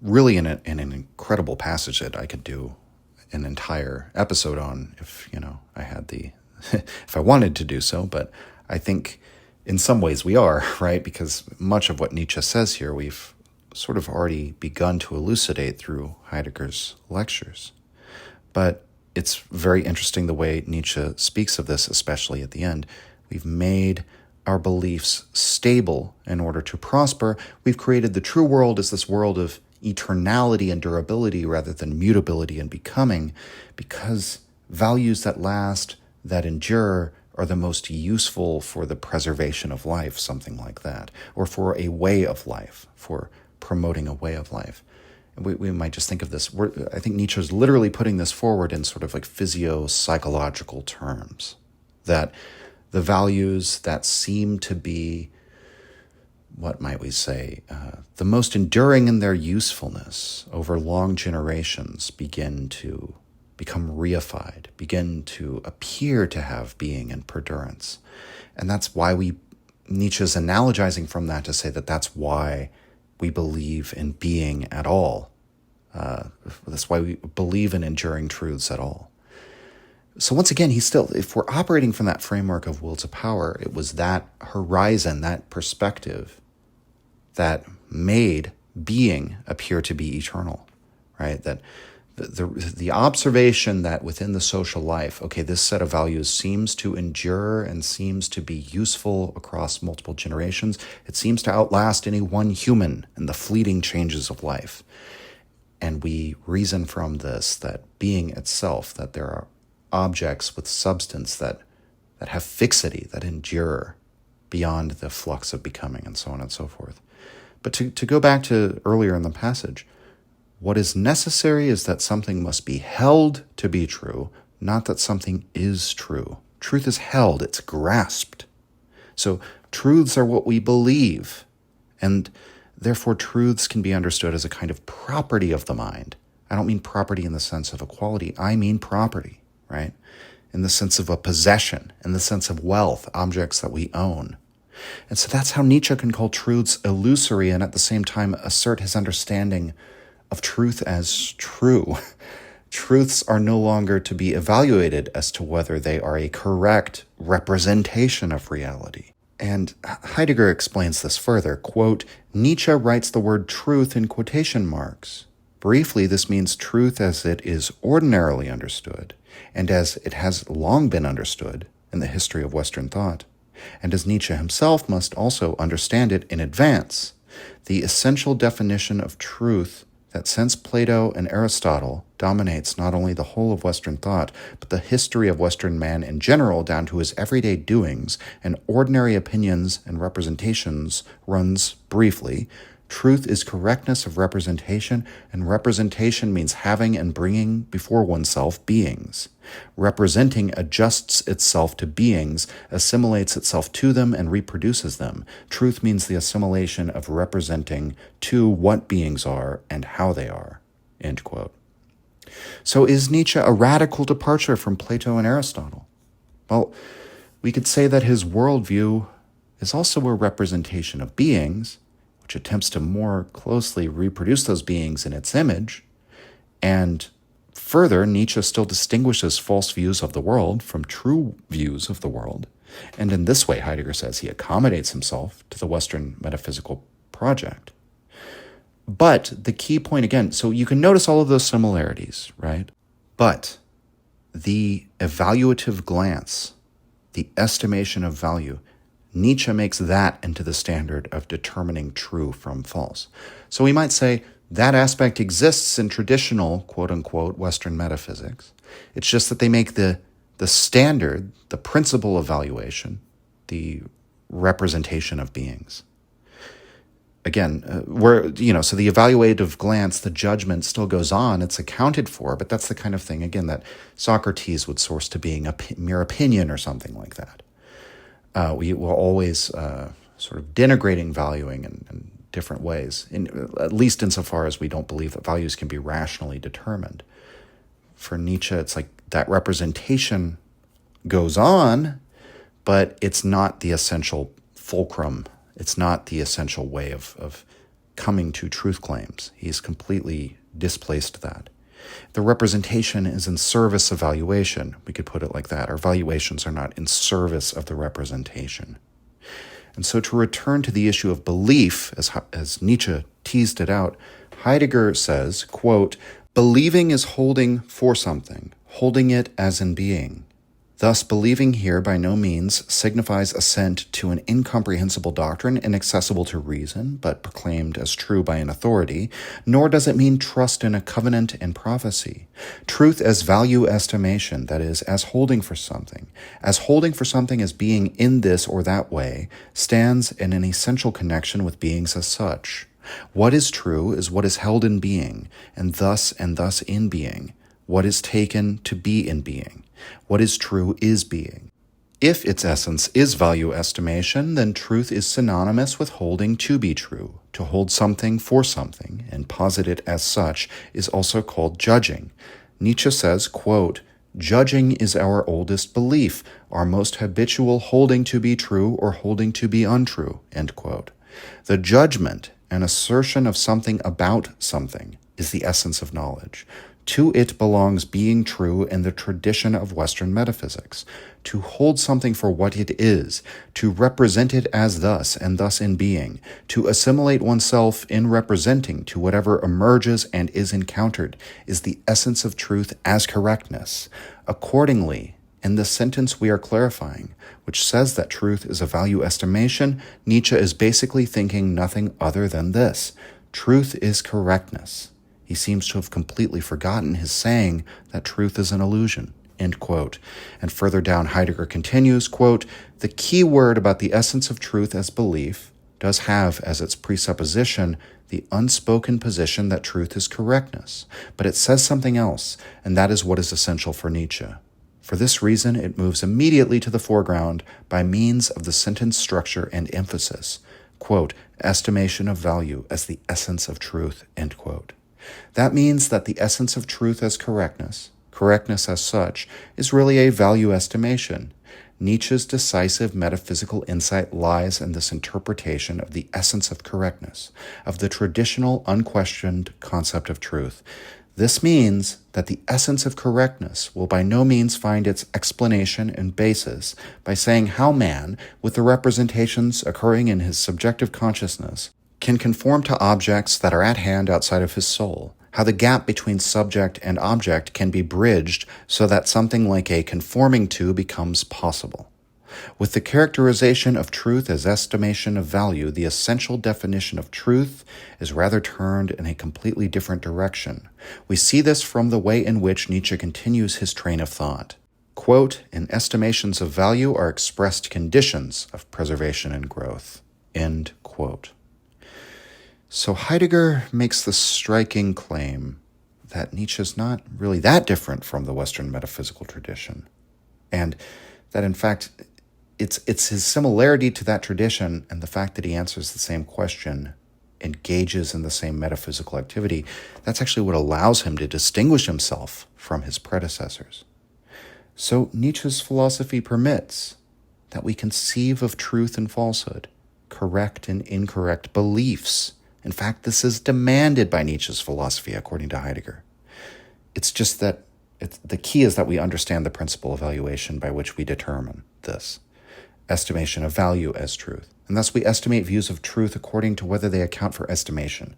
Really in an incredible passage that I could do an entire episode on if, I had if I wanted to do so, but I think in some ways we are, right? Because much of what Nietzsche says here, we've sort of already begun to elucidate through Heidegger's lectures. But it's very interesting the way Nietzsche speaks of this, especially at the end. We've made our beliefs stable in order to prosper. We've created the true world as this world of eternality and durability rather than mutability and becoming, because values that last, that endure, are the most useful for the preservation of life, something like that, or for a way of life, for promoting a way of life. And we might just think of this. I think Nietzsche is literally putting this forward in sort of like physio-psychological terms, that the values that seem to be, what might we say, the most enduring in their usefulness over long generations begin to become reified, begin to appear to have being and perdurance. And that's why Nietzsche's analogizing from that to say that that's why we believe in being at all. That's why we believe in enduring truths at all. So once again, if we're operating from that framework of will to power, it was that horizon, that perspective that made being appear to be eternal, right? That the observation that within the social life, okay, this set of values seems to endure and seems to be useful across multiple generations. It seems to outlast any one human in the fleeting changes of life. And we reason from this that being itself, that there are objects with substance that have fixity, that endure beyond the flux of becoming, and so on and so forth. But to go back to earlier in the passage, what is necessary is that something must be held to be true, not that something is true. Truth is held, it's grasped. So truths are what we believe, and therefore truths can be understood as a kind of property of the mind. I don't mean property in the sense of equality, I mean property, right? In the sense of a possession, in the sense of wealth, objects that we own. And so that's how Nietzsche can call truths illusory and at the same time assert his understanding of truth as true. Truths are no longer to be evaluated as to whether they are a correct representation of reality. And Heidegger explains this further. Quote, Nietzsche writes the word truth in quotation marks. Briefly, this means truth as it is ordinarily understood, and as it has long been understood in the history of Western thought, and as Nietzsche himself must also understand it in advance. The essential definition of truth that since Plato and Aristotle dominates not only the whole of Western thought, but the history of Western man in general down to his everyday doings and ordinary opinions and representations runs, briefly, Truth is correctness of representation, and representation means having and bringing before oneself beings. Representing adjusts itself to beings, assimilates itself to them, and reproduces them. Truth means the assimilation of representing to what beings are and how they are." End quote. So is Nietzsche a radical departure from Plato and Aristotle? Well, we could say that his worldview is also a representation of beings, which attempts to more closely reproduce those beings in its image. And further, Nietzsche still distinguishes false views of the world from true views of the world. And in this way, Heidegger says, he accommodates himself to the Western metaphysical project. But the key point again, so you can notice all of those similarities, right? But the evaluative glance, the estimation of value, Nietzsche makes that into the standard of determining true from false. So we might say that aspect exists in traditional, quote-unquote, Western metaphysics. It's just that they make the standard, the principle of valuation, the representation of beings. Again, so the evaluative glance, the judgment still goes on. It's accounted for, but that's the kind of thing, again, that Socrates would source to being a mere opinion or something like that. We will always sort of denigrating valuing in different ways, at least insofar as we don't believe that values can be rationally determined. For Nietzsche, it's like that representation goes on, but it's not the essential fulcrum. It's not the essential way of coming to truth claims. He's completely displaced that. The representation is in service of valuation. We could put it like that. Our valuations are not in service of the representation. And so to return to the issue of belief, as Nietzsche teased it out, Heidegger says, quote, "Believing is holding for something, holding it as in being. Thus, believing here by no means signifies assent to an incomprehensible doctrine inaccessible to reason, but proclaimed as true by an authority, nor does it mean trust in a covenant and prophecy. Truth as value estimation, that is, as holding for something as being in this or that way, stands in an essential connection with beings as such. What is true is what is held in being, and thus in being. What is taken to be in being. What is true is being. If its essence is value estimation, then truth is synonymous with holding to be true. To hold something for something and posit it as such is also called judging. Nietzsche says, quote, "Judging is our oldest belief, our most habitual holding to be true or holding to be untrue," end quote. The judgment, an assertion of something about something, is the essence of knowledge. To it belongs being true in the tradition of Western metaphysics. To hold something for what it is, to represent it as thus and thus in being, to assimilate oneself in representing to whatever emerges and is encountered, is the essence of truth as correctness. Accordingly, in the sentence we are clarifying, which says that truth is a value estimation, Nietzsche is basically thinking nothing other than this: truth is correctness. He seems to have completely forgotten his saying that truth is an illusion, end quote. And further down, Heidegger continues, quote, "The key word about the essence of truth as belief does have as its presupposition the unspoken position that truth is correctness, but it says something else, and that is what is essential for Nietzsche. For this reason, it moves immediately to the foreground by means of the sentence structure and emphasis, quote, estimation of value as the essence of truth, end quote. That means that the essence of truth as correctness as such, is really a value estimation. Nietzsche's decisive metaphysical insight lies in this interpretation of the essence of correctness, of the traditional unquestioned concept of truth. This means that the essence of correctness will by no means find its explanation and basis by saying how man, with the representations occurring in his subjective consciousness, can conform to objects that are at hand outside of his soul, how the gap between subject and object can be bridged so that something like a conforming to becomes possible. With the characterization of truth as estimation of value, the essential definition of truth is rather turned in a completely different direction. We see this from the way in which Nietzsche continues his train of thought. Quote, in estimations of value are expressed conditions of preservation and growth. End quote. So Heidegger makes the striking claim that Nietzsche is not really that different from the Western metaphysical tradition, and that in fact it's his similarity to that tradition and the fact that he answers the same question, engages in the same metaphysical activity, that's actually what allows him to distinguish himself from his predecessors. So Nietzsche's philosophy permits that we conceive of truth and falsehood, correct and incorrect beliefs. In fact, this is demanded by Nietzsche's philosophy, according to Heidegger. It's just that the key is that we understand the principle of valuation by which we determine this. Estimation of value as truth. And thus we estimate views of truth according to whether they account for estimation.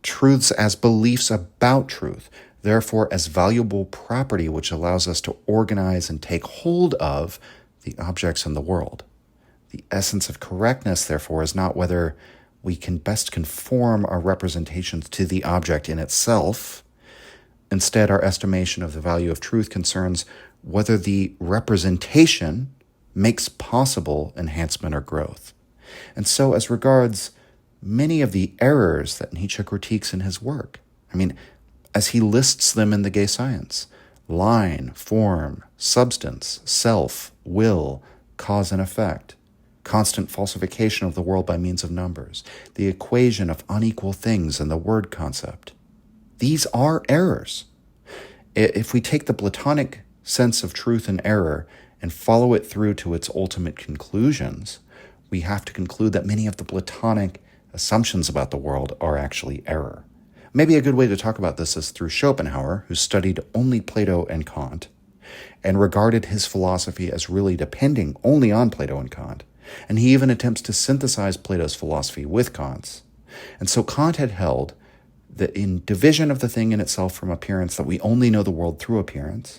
Truths as beliefs about truth, therefore as valuable property which allows us to organize and take hold of the objects in the world. The essence of correctness, therefore, is not whether we can best conform our representations to the object in itself. Instead, our estimation of the value of truth concerns whether the representation makes possible enhancement or growth. And so, as regards many of the errors that Nietzsche critiques in his work, as he lists them in The Gay Science, line, form, substance, self, will, cause and effect, constant falsification of the world by means of numbers, the equation of unequal things and the word concept. These are errors. If we take the Platonic sense of truth and error and follow it through to its ultimate conclusions, we have to conclude that many of the Platonic assumptions about the world are actually error. Maybe a good way to talk about this is through Schopenhauer, who studied only Plato and Kant, and regarded his philosophy as really depending only on Plato and Kant. And he even attempts to synthesize Plato's philosophy with Kant's. And so Kant had held that in division of the thing in itself from appearance, that we only know the world through appearance.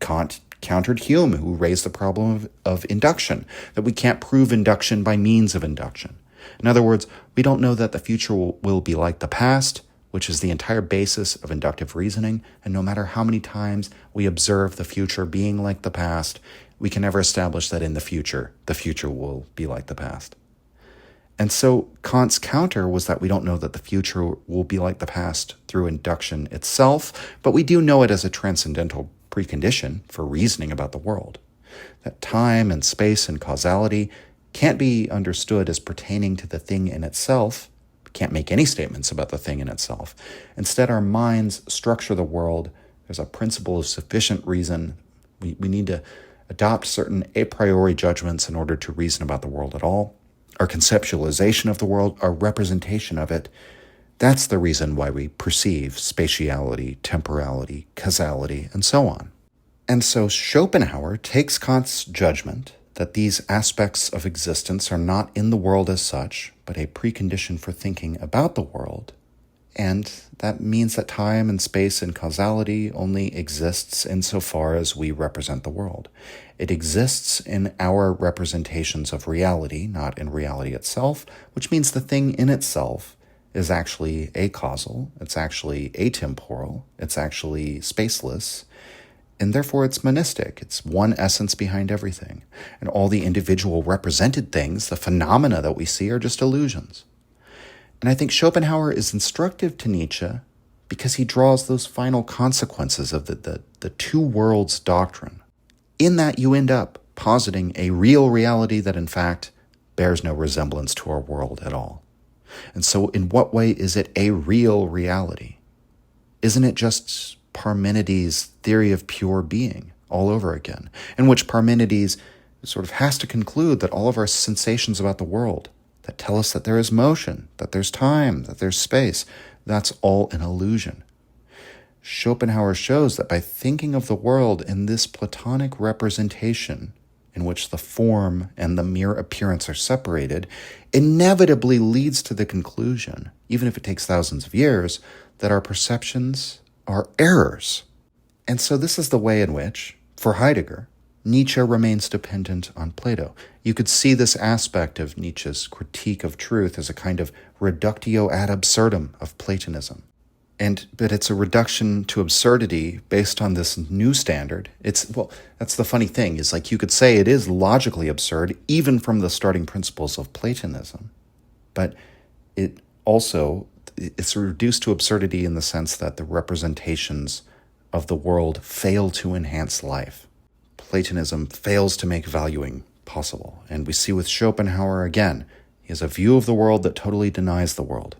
Kant countered Hume, who raised the problem of induction, that we can't prove induction by means of induction. In other words, we don't know that the future will be like the past, which is the entire basis of inductive reasoning, and no matter how many times we observe the future being like the past, we can never establish that in the future will be like the past. And so Kant's counter was that we don't know that the future will be like the past through induction itself, but we do know it as a transcendental precondition for reasoning about the world. That time and space and causality can't be understood as pertaining to the thing in itself. We can't make any statements about the thing in itself. Instead, our minds structure the world. There's a principle of sufficient reason. We need to adopt certain a priori judgments in order to reason about the world at all. Our conceptualization of the world, our representation of it, that's the reason why we perceive spatiality, temporality, causality, and so on. And so Schopenhauer takes Kant's judgment that these aspects of existence are not in the world as such, but a precondition for thinking about the world. And that means that time and space and causality only exists insofar as we represent the world. It exists in our representations of reality, not in reality itself, which means the thing in itself is actually acausal, it's actually atemporal, it's actually spaceless, and therefore it's monistic. It's one essence behind everything. And all the individual represented things, the phenomena that we see, are just illusions. And I think Schopenhauer is instructive to Nietzsche because he draws those final consequences of the two worlds doctrine. In that, you end up positing a real reality that, in fact, bears no resemblance to our world at all. And so in what way is it a real reality? Isn't it just Parmenides' theory of pure being all over again, in which Parmenides sort of has to conclude that all of our sensations about the world that tell us that there is motion, that there's time, that there's space, that's all an illusion. Schopenhauer shows that by thinking of the world in this Platonic representation, in which the form and the mere appearance are separated, inevitably leads to the conclusion, even if it takes thousands of years, that our perceptions are errors. And so this is the way in which, for Heidegger, Nietzsche remains dependent on Plato. You could see this aspect of Nietzsche's critique of truth as a kind of reductio ad absurdum of Platonism. But it's a reduction to absurdity based on this new standard. That's the funny thing, is like you could say it is logically absurd, even from the starting principles of Platonism. But it also, it's reduced to absurdity in the sense that the representations of the world fail to enhance life. Platonism fails to make valuing possible. And we see with Schopenhauer again, he has a view of the world that totally denies the world.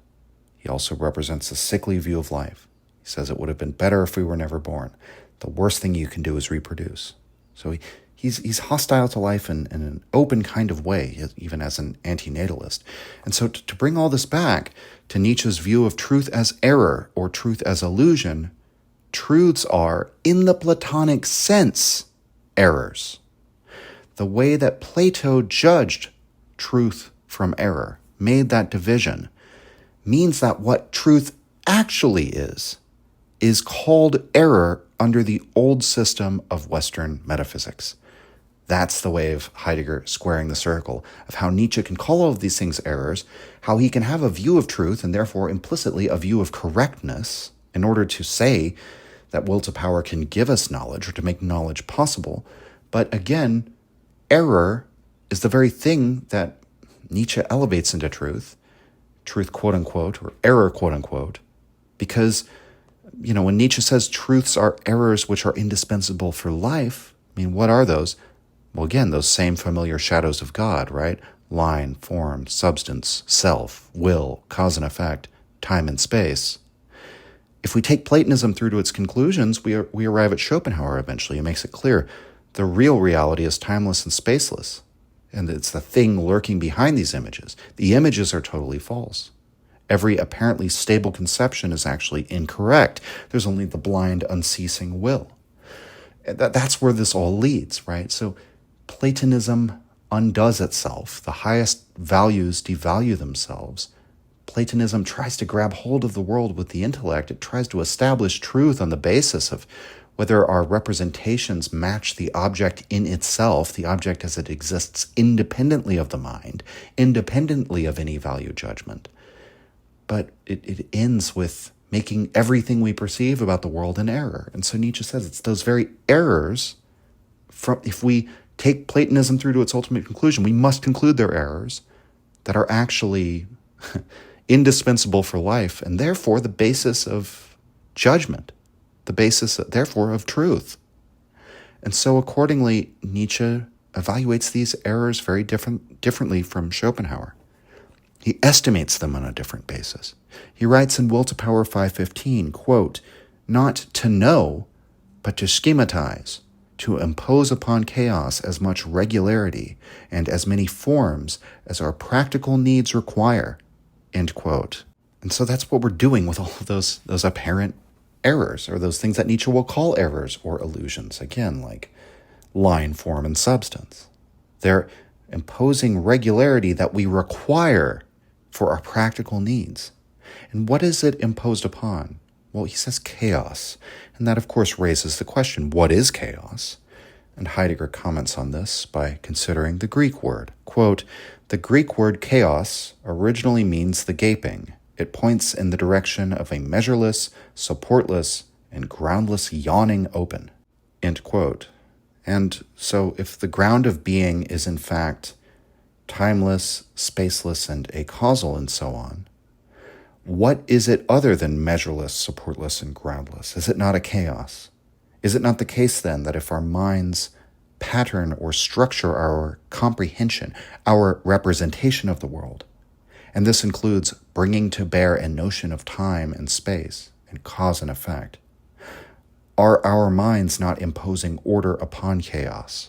He also represents a sickly view of life. He says it would have been better if we were never born. The worst thing you can do is reproduce. So he's hostile to life in an open kind of way, even as an antinatalist. And so to bring all this back to Nietzsche's view of truth as error or truth as illusion, truths are, in the Platonic sense, errors. The way that Plato judged truth from error, made that division, means that what truth actually is called error under the old system of Western metaphysics. That's the way of Heidegger squaring the circle, of how Nietzsche can call all of these things errors, how he can have a view of truth and therefore implicitly a view of correctness in order to say that will to power can give us knowledge or to make knowledge possible. But again, error is the very thing that Nietzsche elevates into truth quote unquote, or error quote unquote, because, when Nietzsche says truths are errors which are indispensable for life, what are those? Well, again, those same familiar shadows of God, right? Line, form, substance, self, will, cause and effect, time and space. If we take Platonism through to its conclusions, we arrive at Schopenhauer eventually. It makes it clear the real reality is timeless and spaceless, and it's the thing lurking behind these images. The images are totally false. Every apparently stable conception is actually incorrect. There's only the blind, unceasing will. That's where this all leads, right? So Platonism undoes itself. The highest values devalue themselves. Platonism tries to grab hold of the world with the intellect. It tries to establish truth on the basis of whether our representations match the object in itself, the object as it exists independently of the mind, independently of any value judgment. But it ends with making everything we perceive about the world an error. And so Nietzsche says it's those very errors, if we take Platonism through to its ultimate conclusion, we must conclude they're errors that are actually indispensable for life, and therefore the basis of judgment, the basis, therefore, of truth. And so accordingly, Nietzsche evaluates these errors very differently from Schopenhauer. He estimates them on a different basis. He writes in Will to Power 5:15, quote, "Not to know, but to schematize, to impose upon chaos as much regularity and as many forms as our practical needs require," end quote. And so that's what we're doing with all of those apparent errors, or those things that Nietzsche will call errors or illusions, again, like line, form, and substance. They're imposing regularity that we require for our practical needs. And what is it imposed upon? Well, he says chaos. And that, of course, raises the question, what is chaos? And Heidegger comments on this by considering the Greek word. Quote, "The Greek word chaos originally means the gaping. It points in the direction of a measureless, supportless, and groundless yawning open." End quote. And so if the ground of being is in fact timeless, spaceless, and acausal, and so on, what is it other than measureless, supportless, and groundless? Is it not a chaos? Is it not the case then that if our minds pattern or structure our comprehension, our representation of the world, and this includes bringing to bear a notion of time and space and cause and effect, are our minds not imposing order upon chaos?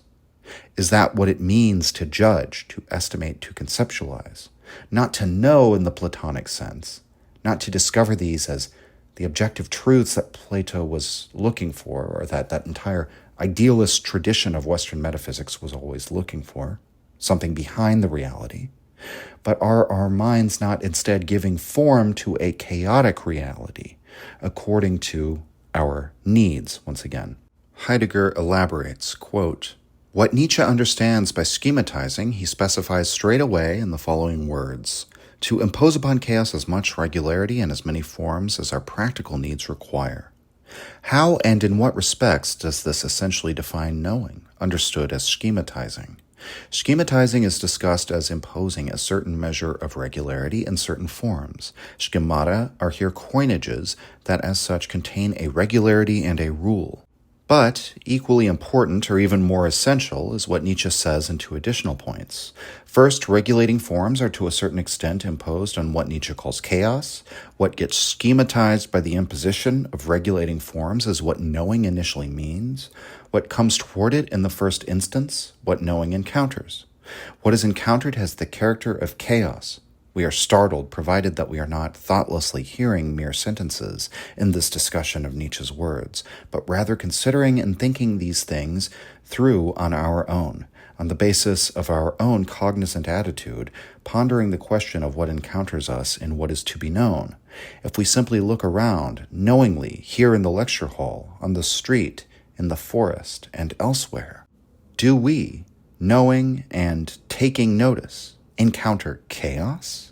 Is that what it means to judge, to estimate, to conceptualize? Not to know in the Platonic sense, not to discover these as the objective truths that Plato was looking for, or that entire idealist tradition of Western metaphysics was always looking for, something behind the reality. But are our minds not instead giving form to a chaotic reality according to our needs, once again? Heidegger elaborates, quote, "What Nietzsche understands by schematizing, he specifies straight away in the following words: to impose upon chaos as much regularity and as many forms as our practical needs require. How and in what respects does this essentially define knowing, understood as schematizing? Schematizing is discussed as imposing a certain measure of regularity in certain forms. Schemata are here coinages that as such contain a regularity and a rule. But equally important, or even more essential, is what Nietzsche says in two additional points. First, regulating forms are to a certain extent imposed on what Nietzsche calls chaos. What gets schematized by the imposition of regulating forms is what knowing initially means. What comes toward it in the first instance, what knowing encounters. What is encountered has the character of chaos. We are startled, provided that we are not thoughtlessly hearing mere sentences in this discussion of Nietzsche's words, but rather considering and thinking these things through on our own, on the basis of our own cognizant attitude, pondering the question of what encounters us in what is to be known. If we simply look around, knowingly, here in the lecture hall, on the street, in the forest, and elsewhere, do we, knowing and taking notice, encounter chaos?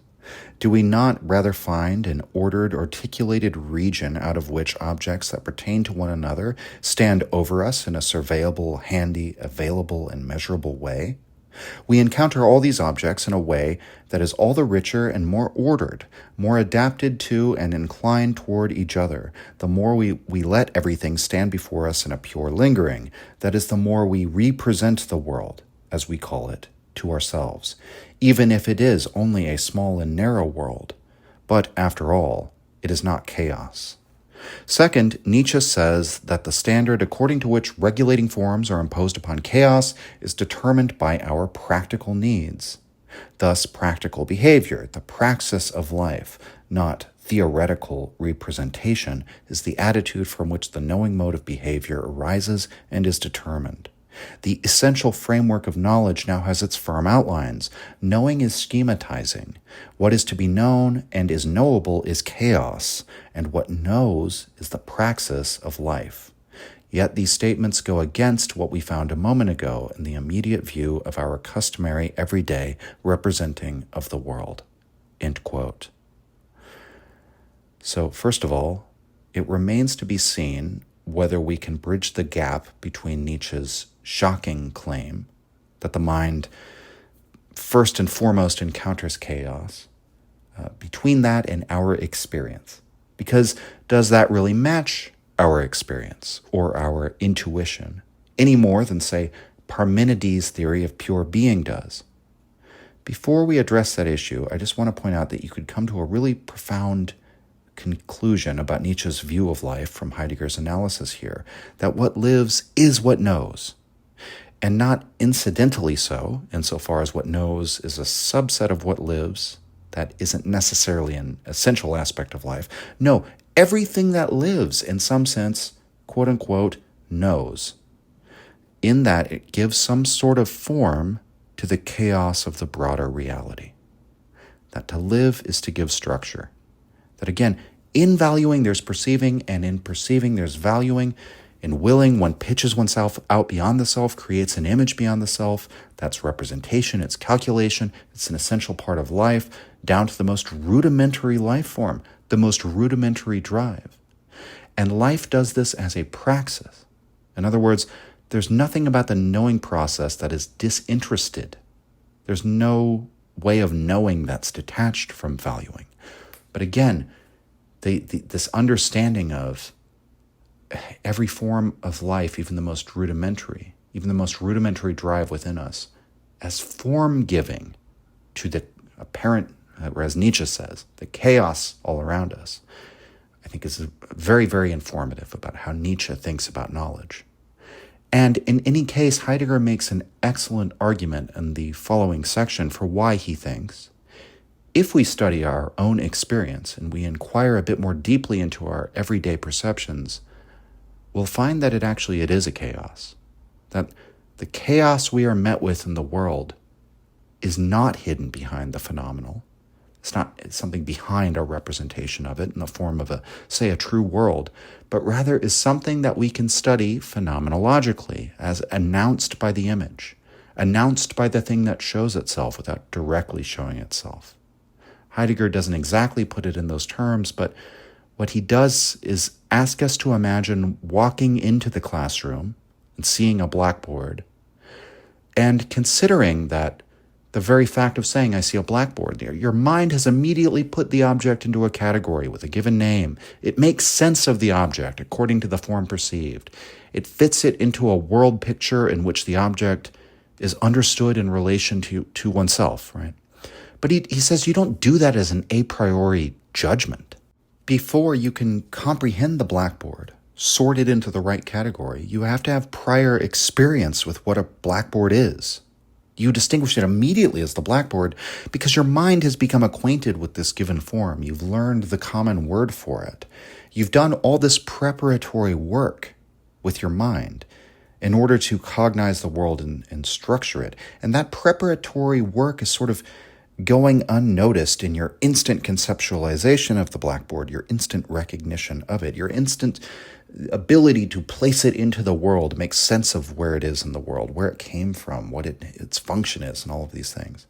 Do we not rather find an ordered, articulated region out of which objects that pertain to one another stand over us in a surveyable, handy, available, and measurable way? We encounter all these objects in a way that is all the richer and more ordered, more adapted to and inclined toward each other, the more we let everything stand before us in a pure lingering, that is, the more we represent the world, as we call it, to ourselves, even if it is only a small and narrow world. But after all, it is not chaos. Second, Nietzsche says that the standard according to which regulating forms are imposed upon chaos is determined by our practical needs. Thus, practical behavior, the praxis of life, not theoretical representation, is the attitude from which the knowing mode of behavior arises and is determined. The essential framework of knowledge now has its firm outlines. Knowing is schematizing. What is to be known and is knowable is chaos, and what knows is the praxis of life. Yet these statements go against what we found a moment ago in the immediate view of our customary everyday representing of the world." End quote. So, first of all, it remains to be seen whether we can bridge the gap between Nietzsche's shocking claim that the mind first and foremost encounters chaos, between that and our experience. Because does that really match our experience or our intuition any more than, say, Parmenides' theory of pure being does? Before we address that issue, I just want to point out that you could come to a really profound conclusion about Nietzsche's view of life from Heidegger's analysis here, that what lives is what knows, and not incidentally so, insofar as what knows is a subset of what lives that isn't necessarily an essential aspect of life. No, everything that lives, in some sense, quote-unquote, knows, in that it gives some sort of form to the chaos of the broader reality. That to live is to give structure. That again, in valuing there's perceiving, and in perceiving there's valuing. In willing, one pitches oneself out beyond the self, creates an image beyond the self. That's representation, it's calculation, it's an essential part of life, down to the most rudimentary life form, the most rudimentary drive. And life does this as a praxis. In other words, there's nothing about the knowing process that is disinterested. There's no way of knowing that's detached from valuing. But again, this understanding of every form of life, even the most rudimentary drive within us, as form-giving to the apparent, or as Nietzsche says, the chaos all around us, I think is very, very informative about how Nietzsche thinks about knowledge. And in any case, Heidegger makes an excellent argument in the following section for why he thinks, if we study our own experience and we inquire a bit more deeply into our everyday perceptions, we'll find that it is a chaos. That the chaos we are met with in the world is not hidden behind the phenomenal. It's something behind our representation of it in the form of a true world, but rather is something that we can study phenomenologically as announced by the image, announced by the thing that shows itself without directly showing itself. Heidegger doesn't exactly put it in those terms, but what he does is ask us to imagine walking into the classroom and seeing a blackboard And considering that the very fact of saying, I see a blackboard there, your mind has immediately put the object into a category with a given name. It makes sense of the object according to the form perceived. It fits it into a world picture in which the object is understood in relation to oneself, right? But he says you don't do that as an a priori judgment. Before you can comprehend the blackboard, sort it into the right category, you have to have prior experience with what a blackboard is. You distinguish it immediately as the blackboard because your mind has become acquainted with this given form. You've learned the common word for it. You've done all this preparatory work with your mind in order to cognize the world and structure it. And that preparatory work is sort of going unnoticed in your instant conceptualization of the blackboard, your instant recognition of it, your instant ability to place it into the world, make sense of where it is in the world, where it came from, what its function is, and all of these things.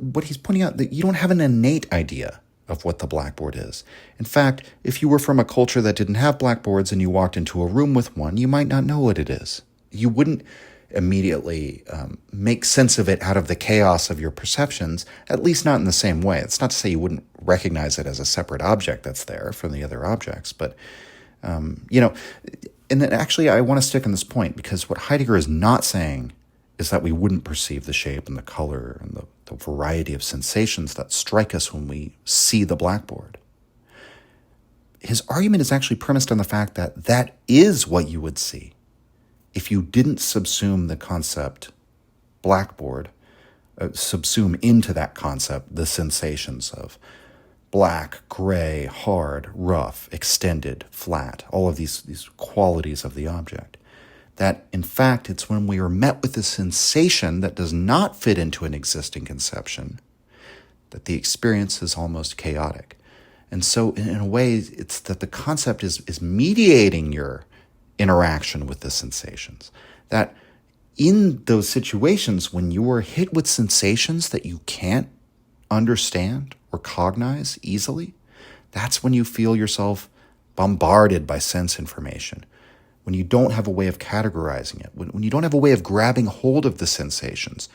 What he's pointing out, that you don't have an innate idea of what the blackboard is. In fact, if you were from a culture that didn't have blackboards and you walked into a room with one, you might not know what it is. You wouldn't immediately make sense of it out of the chaos of your perceptions, at least not in the same way. It's not to say you wouldn't recognize it as a separate object that's there from the other objects, but and then actually I want to stick on this point because what Heidegger is not saying is that we wouldn't perceive the shape and the color and the variety of sensations that strike us when we see the blackboard. His argument is actually premised on the fact that that is what you would see if you didn't subsume the concept blackboard, subsume into that concept the sensations of black, gray, hard, rough, extended, flat, all of these qualities of the object. That, in fact, it's when we are met with a sensation that does not fit into an existing conception that the experience is almost chaotic. And so, in a way, it's that the concept is mediating your interaction with the sensations. That in those situations when you are hit with sensations that you can't understand or cognize easily, that's when you feel yourself bombarded by sense information. When you don't have a way of categorizing it, when you don't have a way of grabbing hold of the sensations,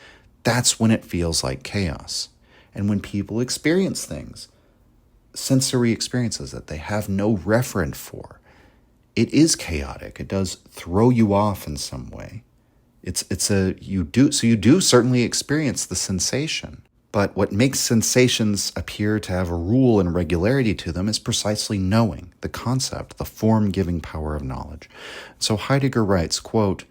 that's when it feels like chaos. And when people experience things, sensory experiences that they have no referent for, it is chaotic. It does throw you off in some way. You do certainly experience the sensation. But what makes sensations appear to have a rule and regularity to them is precisely knowing, the concept, the form-giving power of knowledge. So Heidegger writes, quote,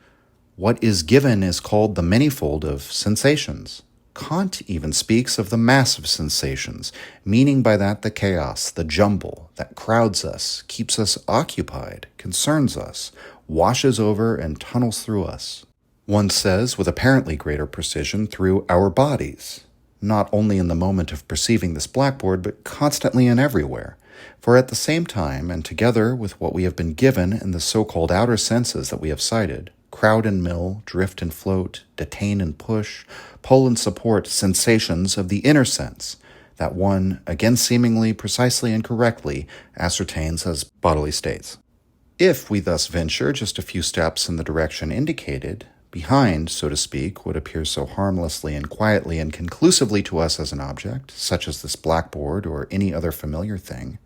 "What is given is called the manifold of sensations. Kant even speaks of the mass of sensations, meaning by that the chaos, the jumble that crowds us, keeps us occupied, concerns us, washes over and tunnels through us. One says, with apparently greater precision, through our bodies, not only in the moment of perceiving this blackboard, but constantly and everywhere. For at the same time, and together with what we have been given in the so-called outer senses that we have cited, crowd and mill, drift and float, detain and push, pull and support sensations of the inner sense, that one, again seemingly precisely and correctly, ascertains as bodily states. If we thus venture just a few steps in the direction indicated, behind, so to speak, what appears so harmlessly and quietly and conclusively to us as an object, such as this blackboard or any other familiar thing,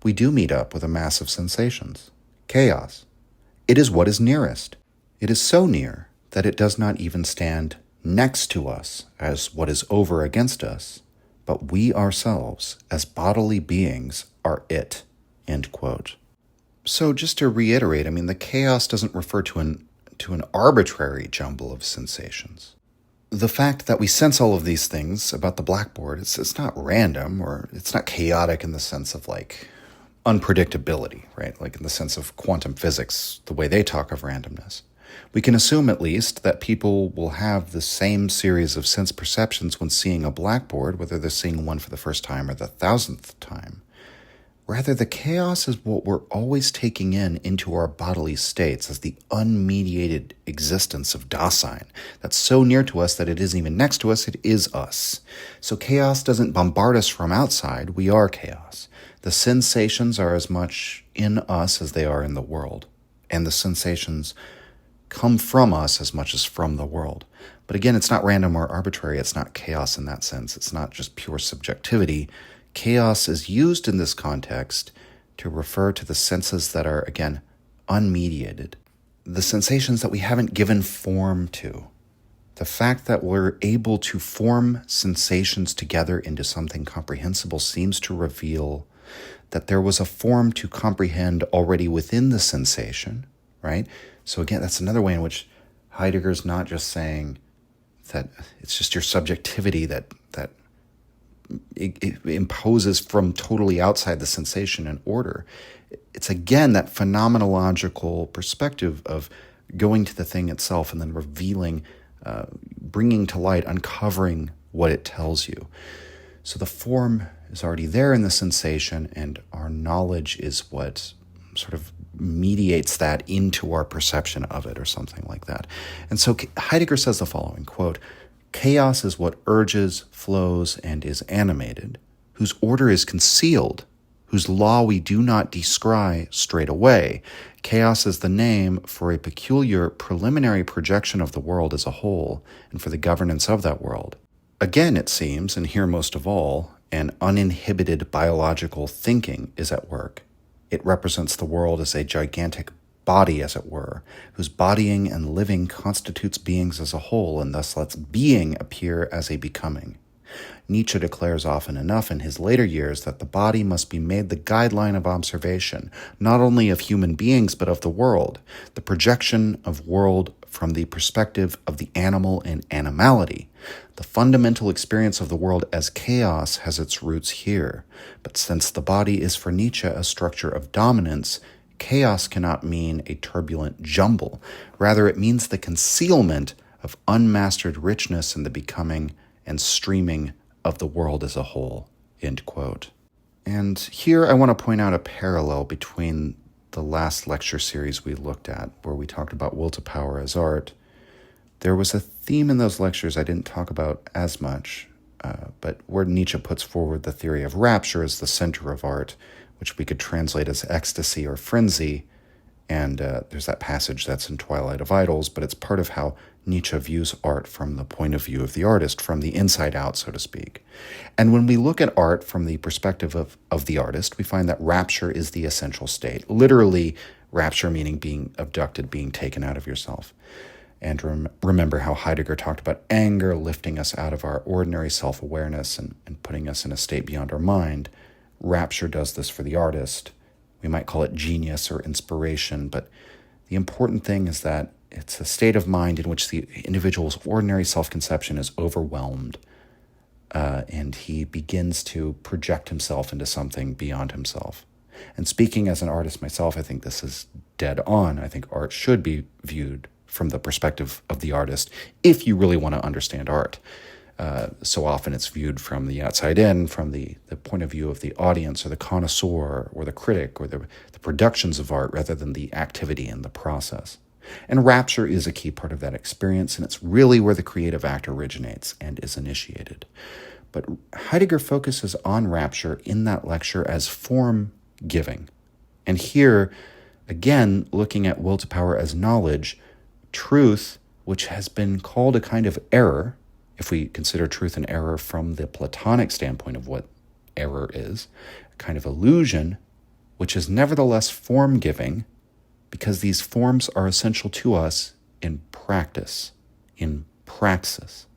we do meet up with a mass of sensations. Chaos. It is what is nearest. It is so near that it does not even stand next to us as what is over against us, but we ourselves, as bodily beings, are it." End quote. So just to reiterate, the chaos doesn't refer to an arbitrary jumble of sensations. The fact that we sense all of these things about the blackboard, it's not random, or it's not chaotic in the sense of unpredictability, right? Like in the sense of quantum physics, the way they talk of randomness. We can assume at least that people will have the same series of sense perceptions when seeing a blackboard, whether they're seeing one for the first time or the 1,000th time. Rather, the chaos is what we're always taking into our bodily states as the unmediated existence of Dasein that's so near to us that it isn't even next to us, it is us. So chaos doesn't bombard us from outside, we are chaos. The sensations are as much in us as they are in the world, and the sensations come from us as much as from the world. But again, it's not random or arbitrary. It's not chaos in that sense. It's not just pure subjectivity. Chaos is used in this context to refer to the senses that are, again, unmediated, the sensations that we haven't given form to. The fact that we're able to form sensations together into something comprehensible seems to reveal that there was a form to comprehend already within the sensation, right? So again, that's another way in which Heidegger's not just saying that it's just your subjectivity that it imposes from totally outside the sensation and order. It's again that phenomenological perspective of going to the thing itself and then revealing, bringing to light, uncovering what it tells you. So the form is already there in the sensation, and our knowledge is what sort of mediates that into our perception of it, or something like that. And so Heidegger says the following, quote, "Chaos is what urges, flows, and is animated, whose order is concealed, whose law we do not descry straight away. Chaos is the name for a peculiar preliminary projection of the world as a whole, and for the governance of that world. Again, it seems, and here most of all, an uninhibited biological thinking is at work. It represents the world as a gigantic body, as it were, whose bodying and living constitutes beings as a whole, and thus lets being appear as a becoming. Nietzsche declares often enough in his later years that the body must be made the guideline of observation, not only of human beings, but of the world, the projection of world from the perspective of the animal and animality. The fundamental experience of the world as chaos has its roots here. But since the body is for Nietzsche a structure of dominance, chaos cannot mean a turbulent jumble. Rather, it means the concealment of unmastered richness in the becoming and streaming of the world as a whole." End quote. And here I want to point out a parallel between the last lecture series we looked at, where we talked about will to power as art. There was a theme in those lectures I didn't talk about as much, but where Nietzsche puts forward the theory of rapture as the center of art, which we could translate as ecstasy or frenzy. And there's that passage that's in Twilight of Idols, but it's part of how Nietzsche views art from the point of view of the artist, from the inside out, so to speak. And when we look at art from the perspective of the artist, we find that rapture is the essential state. Literally, rapture meaning being abducted, being taken out of yourself. And remember how Heidegger talked about anger lifting us out of our ordinary self-awareness and putting us in a state beyond our mind. Rapture does this for the artist. We might call it genius or inspiration, but the important thing is that it's a state of mind in which the individual's ordinary self-conception is overwhelmed, and he begins to project himself into something beyond himself. And speaking as an artist myself, I think this is dead on. I think art should be viewed from the perspective of the artist if you really want to understand art. So often it's viewed from the outside in, from the point of view of the audience or the connoisseur or the critic or the productions of art, rather than the activity and the process. And rapture is a key part of that experience, and it's really where the creative act originates and is initiated. But Heidegger focuses on rapture in that lecture as form giving. And here, again, looking at will to power as knowledge, truth, which has been called a kind of error, if we consider truth and error from the Platonic standpoint of what error is, a kind of illusion, which is nevertheless form-giving, because these forms are essential to us in practice, in praxis.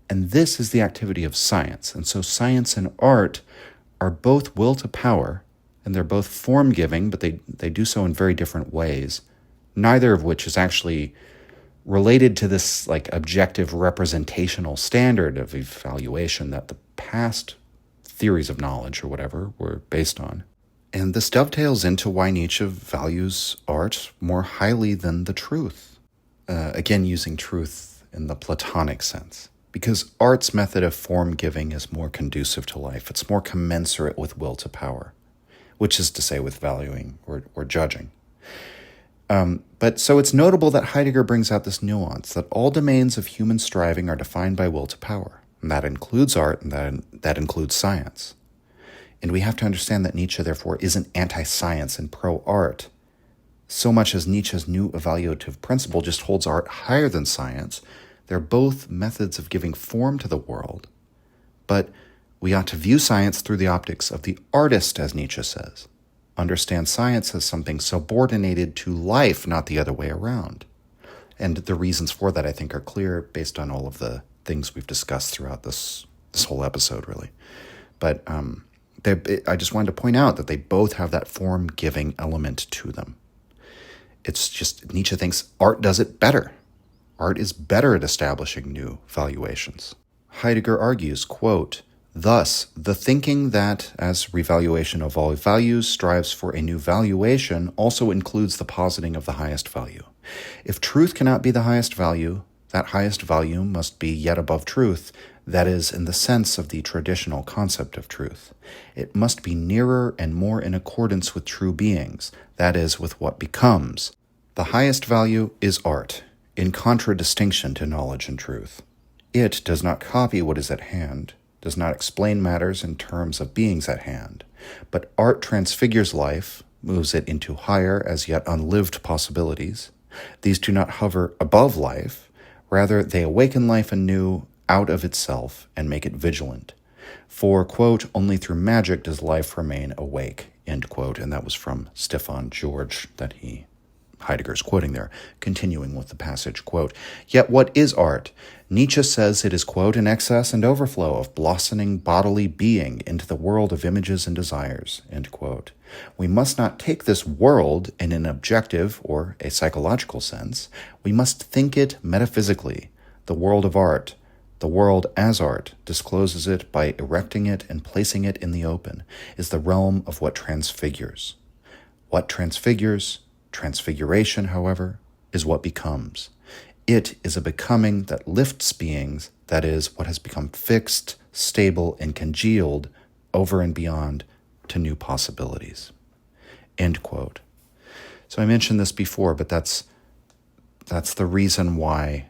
And this is the activity of science. And so science and art are both will to power, and they're both form-giving, but they do so in very different ways, neither of which is actually related to this like objective representational standard of evaluation that the past theories of knowledge or whatever were based on. And this dovetails into why Nietzsche values art more highly than the truth. Again, using truth in the Platonic sense. Because art's method of form-giving is more conducive to life. It's more commensurate with will to power, which is to say with valuing or judging. But so it's notable that Heidegger brings out this nuance, that all domains of human striving are defined by will to power. And that includes art, and that includes science. And we have to understand that Nietzsche, therefore, isn't anti-science and pro-art. so much as Nietzsche's new evaluative principle just holds art higher than science. They're both methods of giving form to the world, but we ought to view science through the optics of the artist, as Nietzsche says. Understand science as something subordinated to life, not the other way around. And the reasons for that, I think, are clear based on all of the things we've discussed throughout this whole episode, really. But I just wanted to point out that they both have that form-giving element to them. It's just Nietzsche thinks art does it better. Art is better at establishing new valuations. Heidegger argues, quote, "Thus, the thinking that, as revaluation of all values, strives for a new valuation also includes the positing of the highest value. If truth cannot be the highest value, that highest value must be yet above truth, that is, in the sense of the traditional concept of truth. It must be nearer and more in accordance with true beings, that is, with what becomes. The highest value is art, in contradistinction to knowledge and truth. It does not copy what is at hand, does not explain matters in terms of beings at hand, but art transfigures life, moves it into higher as yet unlived possibilities. These do not hover above life, rather they awaken life anew out of itself and make it vigilant. For, quote, only through magic does life remain awake," end quote. And that was from Stefan George that Heidegger's quoting there, continuing with the passage, quote, "Yet what is art? Nietzsche says it is, quote, an excess and overflow of blossoming bodily being into the world of images and desires," end quote. We must not take this world in an objective or a psychological sense. We must think it metaphysically. The world of art, the world as art, discloses it by erecting it and placing it in the open, is the realm of what transfigures. What transfigures? Transfiguration, however, is what becomes. It is a becoming that lifts beings, that is, what has become fixed, stable, and congealed over and beyond to new possibilities. End quote. So I mentioned this before, but that's the reason why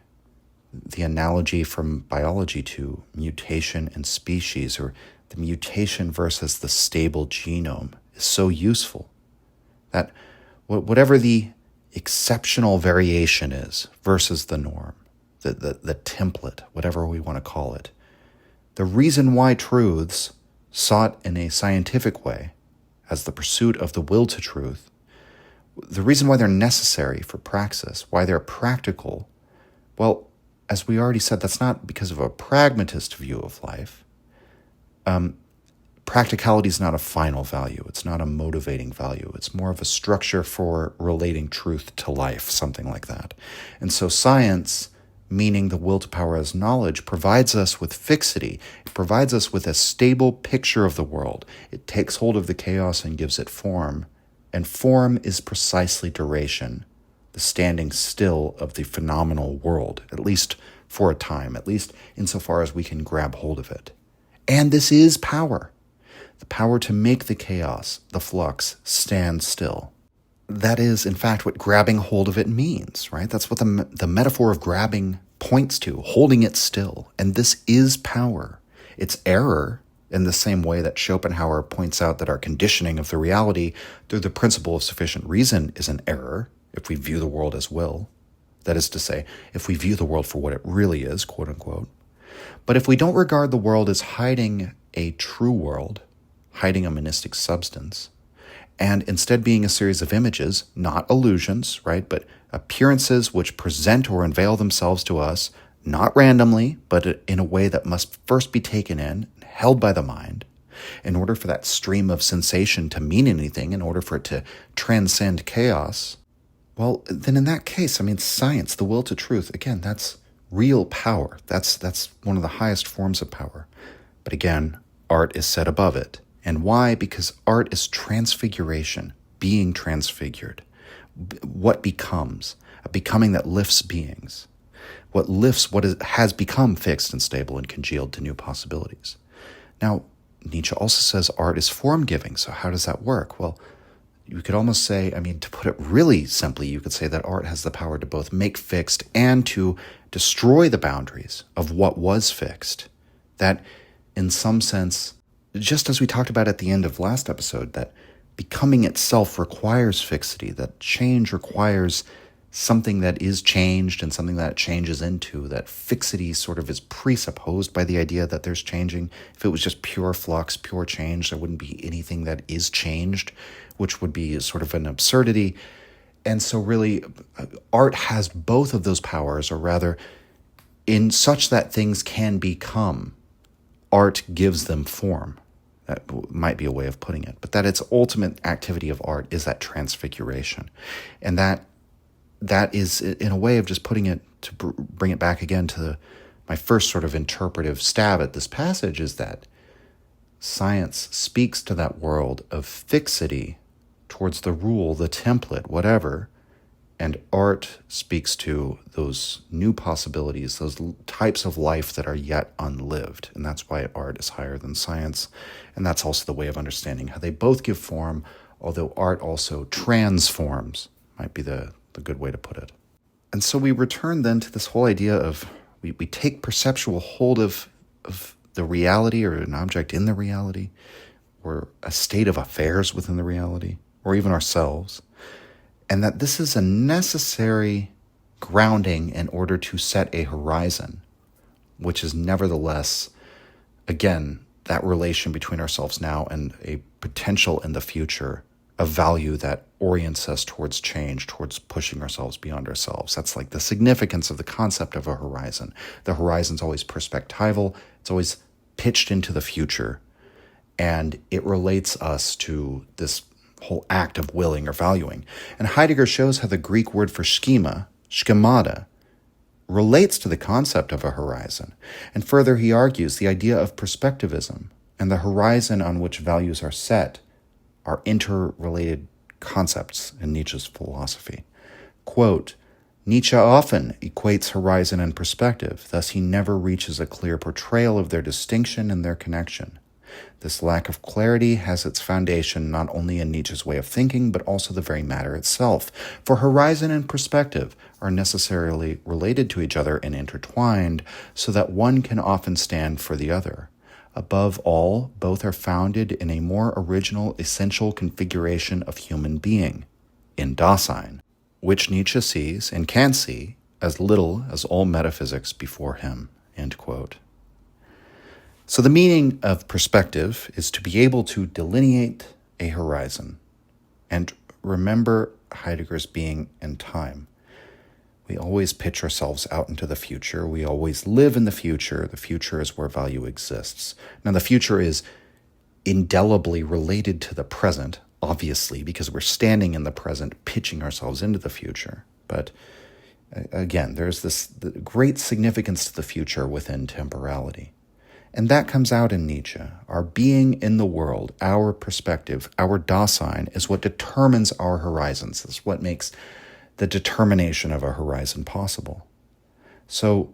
the analogy from biology to mutation and species, or the mutation versus the stable genome, is so useful. That whatever the exceptional variation is versus the norm, the template, whatever we want to call it, the reason why truths sought in a scientific way as the pursuit of the will to truth, the reason why they're necessary for praxis, why they're practical, well, as we already said, that's not because of a pragmatist view of life. Practicality is not a final value. It's not a motivating value. It's more of a structure for relating truth to life, something like that. And so science, meaning the will to power as knowledge, provides us with fixity. It provides us with a stable picture of the world. It takes hold of the chaos and gives it form. And form is precisely duration, the standing still of the phenomenal world, at least for a time, at least insofar as we can grab hold of it. And this is power. The power to make the chaos, the flux, stand still. That is, in fact, what grabbing hold of it means, right? That's what the metaphor of grabbing points to, holding it still. And this is power. It's error, in the same way that Schopenhauer points out that our conditioning of the reality through the principle of sufficient reason is an error if we view the world as will. That is to say, if we view the world for what it really is, quote unquote. But if we don't regard the world as hiding a true world, hiding a monistic substance, and instead being a series of images, not illusions, right, but appearances which present or unveil themselves to us, not randomly, but in a way that must first be taken in, held by the mind, in order for that stream of sensation to mean anything, in order for it to transcend chaos, well, then in that case, science, the will to truth, again, that's real power. That's one of the highest forms of power. But again, art is set above it. And why? Because art is transfiguration, being transfigured. What becomes? A becoming that lifts beings. What lifts what has become fixed and stable and congealed to new possibilities. Now, Nietzsche also says art is form-giving. So how does that work? Well, you could almost say, to put it really simply, you could say that art has the power to both make fixed and to destroy the boundaries of what was fixed. That, in some sense, just as we talked about at the end of last episode, that becoming itself requires fixity, that change requires something that is changed and something that changes into, that fixity sort of is presupposed by the idea that there's changing. If it was just pure flux, pure change, there wouldn't be anything that is changed, which would be sort of an absurdity. And so really, art has both of those powers, or rather, in such that things can become, art gives them form. That might be a way of putting it, but that its ultimate activity of art is that transfiguration. And that is, in a way of just putting it, to bring it back again to my first sort of interpretive stab at this passage, is that science speaks to that world of fixity towards the rule, the template, whatever, and art speaks to those new possibilities, those types of life that are yet unlived. And that's why art is higher than science. And that's also the way of understanding how they both give form, although art also transforms, might be the good way to put it. And so we return then to this whole idea of we take perceptual hold of the reality, or an object in the reality, or a state of affairs within the reality, or even ourselves, and that this is a necessary grounding in order to set a horizon, which is nevertheless, again, that relation between ourselves now and a potential in the future, a value that orients us towards change, towards pushing ourselves beyond ourselves. That's like the significance of the concept of a horizon. The horizon's always perspectival, it's always pitched into the future, and it relates us to this whole act of willing or valuing. And Heidegger shows how the Greek word for schema, schemata, relates to the concept of a horizon. And further, he argues the idea of perspectivism and the horizon on which values are set are interrelated concepts in Nietzsche's philosophy. Quote, Nietzsche often equates horizon and perspective, thus he never reaches a clear portrayal of their distinction and their connection. This lack of clarity has its foundation not only in Nietzsche's way of thinking, but also the very matter itself. For horizon and perspective are necessarily related to each other and intertwined, so that one can often stand for the other. Above all, both are founded in a more original, essential configuration of human being, in Dasein, which Nietzsche sees and can see as little as all metaphysics before him. End quote. So the meaning of perspective is to be able to delineate a horizon. And remember Heidegger's being in time. We always pitch ourselves out into the future. We always live in the future. The future is where value exists. Now, the future is indelibly related to the present, obviously, because we're standing in the present, pitching ourselves into the future. But again, there's this great significance to the future within temporality. And that comes out in Nietzsche. Our being in the world, our perspective, our Dasein is what determines our horizons. It's what makes the determination of a horizon possible. So,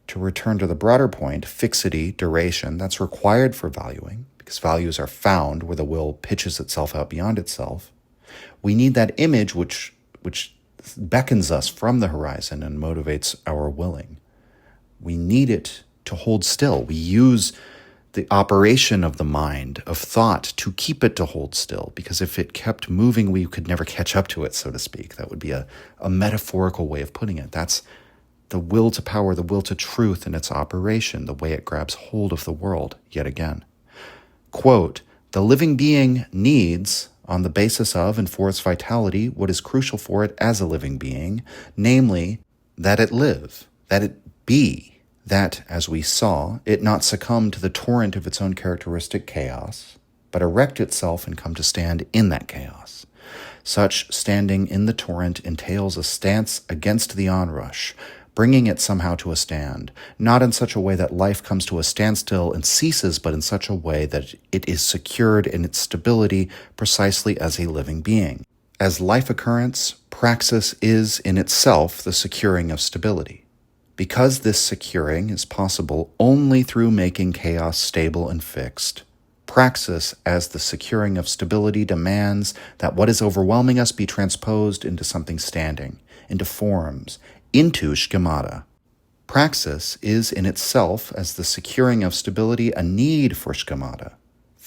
to return to the broader point, fixity, duration, that's required for valuing, because values are found where the will pitches itself out beyond itself. We need that image which beckons us from the horizon and motivates our willing. We need it to hold still. We use the operation of the mind, of thought, to keep it to hold still, because if it kept moving, we could never catch up to it, so to speak. That would be a metaphorical way of putting it. That's the will to power, the will to truth in its operation, the way it grabs hold of the world, yet again. Quote, the living being needs, on the basis of and for its vitality, what is crucial for it as a living being, namely, that it live, that it be, that, as we saw, it not succumb to the torrent of its own characteristic chaos, but erect itself and come to stand in that chaos. Such standing in the torrent entails a stance against the onrush, bringing it somehow to a stand, not in such a way that life comes to a standstill and ceases, but in such a way that it is secured in its stability precisely as a living being. As life occurrence, praxis is in itself the securing of stability. Because this securing is possible only through making chaos stable and fixed, praxis as the securing of stability demands that what is overwhelming us be transposed into something standing, into forms, into schemata. Praxis is in itself, as the securing of stability, a need for schemata.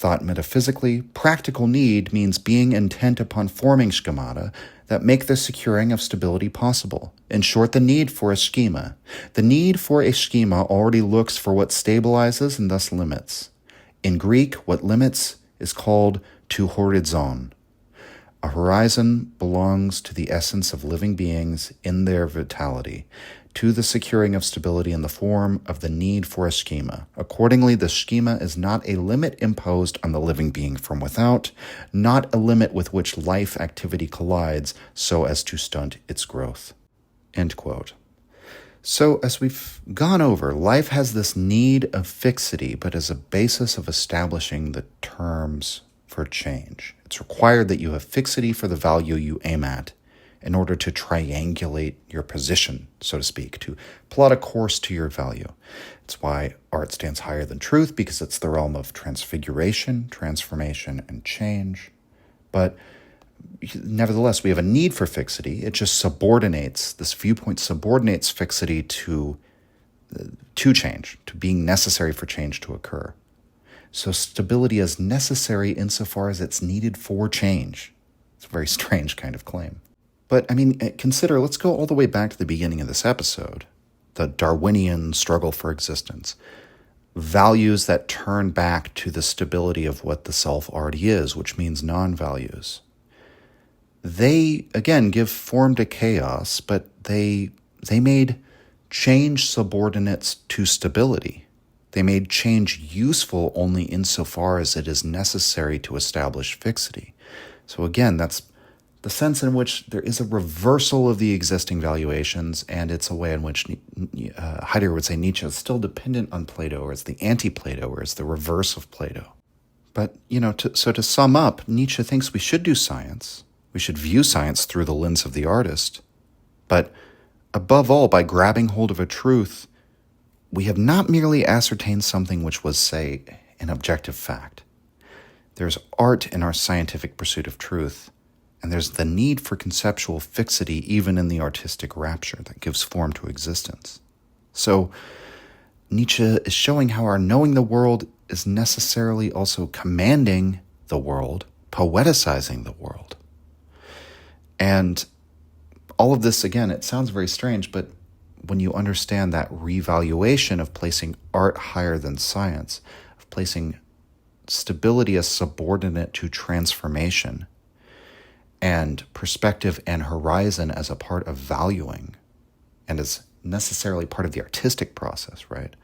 Thought metaphysically, practical need means being intent upon forming schemata that make the securing of stability possible. In short, the need for a schema. The need for a schema already looks for what stabilizes and thus limits. In Greek, what limits is called to horizon. A horizon belongs to the essence of living beings in their vitality, to the securing of stability in the form of the need for a schema. Accordingly, the schema is not a limit imposed on the living being from without, not a limit with which life activity collides so as to stunt its growth. End quote. So, as we've gone over, life has this need of fixity, but as a basis of establishing the terms for change. It's required that you have fixity for the value you aim at in order to triangulate your position, so to speak, to plot a course to your value. It's why art stands higher than truth, because it's the realm of transfiguration, transformation, and change. But nevertheless, we have a need for fixity. It just subordinates, this viewpoint subordinates fixity to change, to being necessary for change to occur. So stability is necessary insofar as it's needed for change. It's a very strange kind of claim. But, consider, let's go all the way back to the beginning of this episode, the Darwinian struggle for existence. Values that turn back to the stability of what the self already is, which means non-values. They, again, give form to chaos, but they made change subordinates to stability. They made change useful only insofar as it is necessary to establish fixity. So again, that's the sense in which there is a reversal of the existing valuations, and it's a way in which Heidegger would say Nietzsche is still dependent on Plato, or it's the anti-Plato, or it's the reverse of Plato. But, to sum up, Nietzsche thinks we should do science. We should view science through the lens of the artist. But above all, by grabbing hold of a truth, we have not merely ascertained something which was, say, an objective fact. There's art in our scientific pursuit of truth, and there's the need for conceptual fixity even in the artistic rapture that gives form to existence. So, Nietzsche is showing how our knowing the world is necessarily also commanding the world, poeticizing the world. And all of this, again, it sounds very strange, but when you understand that revaluation of placing art higher than science, of placing stability as subordinate to transformation, and perspective and horizon as a part of valuing, and as necessarily part of the artistic process, right?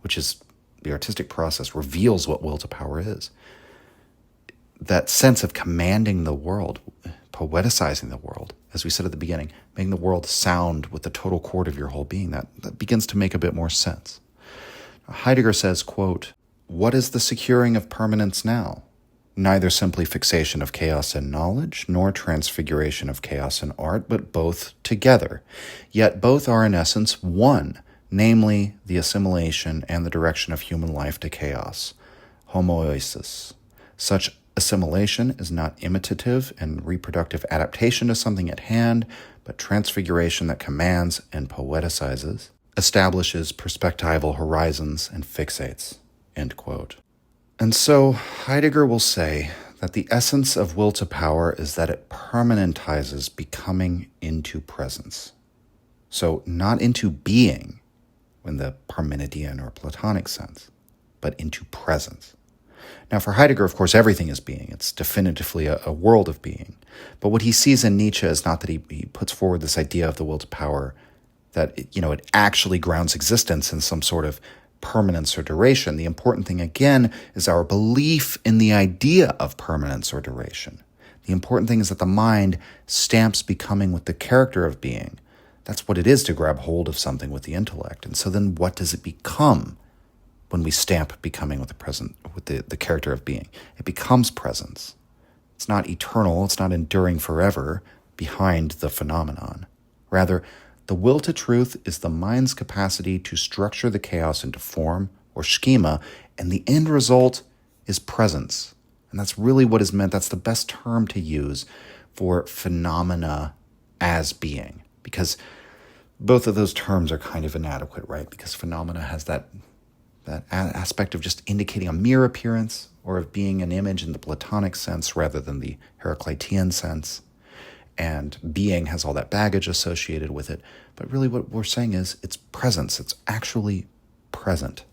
Which is, the artistic process reveals what will to power is. That sense of commanding the world, poeticizing the world, as we said at the beginning, making the world sound with the total chord of your whole being, that begins to make a bit more sense. Heidegger says, quote, "What is the securing of permanence now? Neither simply fixation of chaos in knowledge, nor transfiguration of chaos in art, but both together. Yet both are in essence one, namely the assimilation and the direction of human life to chaos, homoiosis. Such assimilation is not imitative and reproductive adaptation to something at hand, but transfiguration that commands and poeticizes, establishes perspectival horizons, and fixates." End quote. And so Heidegger will say that the essence of will to power is that it permanentizes becoming into presence. So not into being in the Parmenidean or Platonic sense, but into presence. Now, for Heidegger, of course, everything is being. It's definitively a world of being. But what he sees in Nietzsche is not that he puts forward this idea of the will to power, that it actually grounds existence in some sort of permanence or duration. The important thing, again, is our belief in the idea of permanence or duration. The important thing is that the mind stamps becoming with the character of being. That's what it is to grab hold of something with the intellect. And so then what does it become when we stamp becoming with the character of being? It becomes presence. It's not eternal, it's not enduring forever behind the phenomenon. Rather, the will to truth is the mind's capacity to structure the chaos into form or schema, and the end result is presence. And that's really what is meant. That's the best term to use for phenomena as being, because both of those terms are kind of inadequate, right? Because phenomena has that that aspect of just indicating a mere appearance, or of being an image in the Platonic sense rather than the Heraclitean sense. And being has all that baggage associated with it. But really what we're saying is it's presence. It's actually present.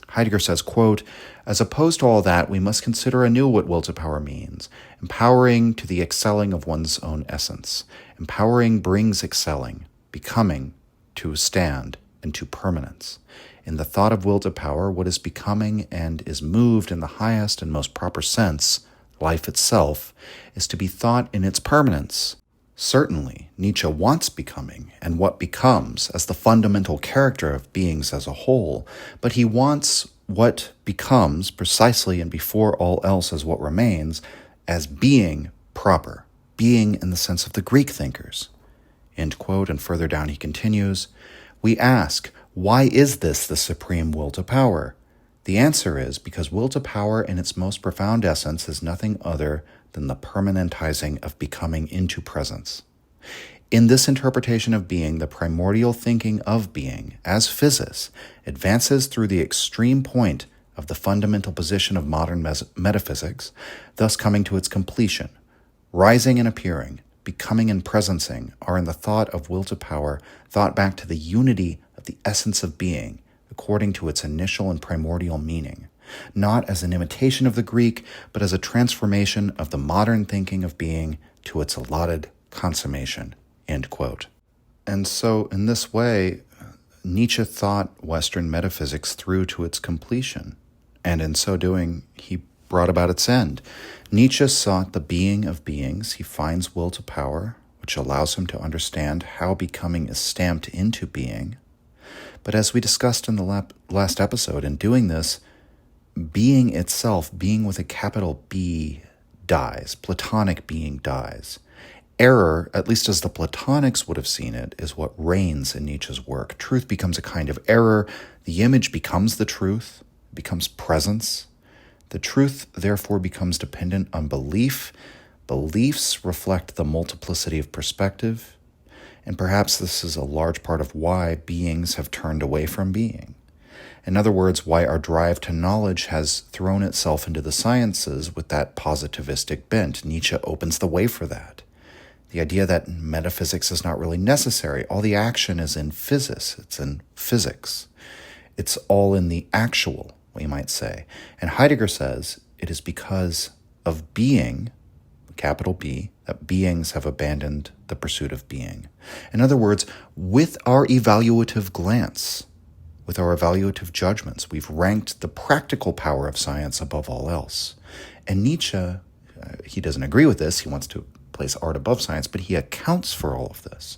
Heidegger says, quote, "As opposed to all that, we must consider anew what will to power means. Empowering to the excelling of one's own essence. Empowering brings excelling, becoming, to stand, and to permanence. In the thought of will to power, what is becoming and is moved in the highest and most proper sense, life itself, is to be thought in its permanence. Certainly, Nietzsche wants becoming and what becomes as the fundamental character of beings as a whole, but he wants what becomes precisely and before all else as what remains, as being proper, being in the sense of the Greek thinkers." End quote. And further down he continues, "We ask, why is this the supreme will to power? The answer is because will to power in its most profound essence is nothing other than the permanentizing of becoming into presence. In this interpretation of being, the primordial thinking of being, as physis, advances through the extreme point of the fundamental position of modern metaphysics, thus coming to its completion. Rising and appearing, becoming and presencing are in the thought of will to power, thought back to the unity of the essence of being, according to its initial and primordial meaning, not as an imitation of the Greek, but as a transformation of the modern thinking of being to its allotted consummation." End quote. And so, in this way, Nietzsche thought Western metaphysics through to its completion, and in so doing, he brought about its end. Nietzsche sought the being of beings. He finds will to power, which allows him to understand how becoming is stamped into being. But as we discussed in the last episode, in doing this, being itself, being with a capital B, dies. Platonic being dies. Error, at least as the Platonics would have seen it, is what reigns in Nietzsche's work. Truth becomes a kind of error. The image becomes the truth, becomes presence. The truth, therefore, becomes dependent on belief. Beliefs reflect the multiplicity of perspective. And perhaps this is a large part of why beings have turned away from being. In other words, why our drive to knowledge has thrown itself into the sciences with that positivistic bent. Nietzsche opens the way for that. The idea that metaphysics is not really necessary. All the action is in physis. It's in physics. It's all in the actual, we might say. And Heidegger says it is because of being, capital B, that beings have abandoned the pursuit of being. In other words, with our evaluative glance, with our evaluative judgments, we've ranked the practical power of science above all else. And Nietzsche, he doesn't agree with this. He wants to place art above science, but he accounts for all of this.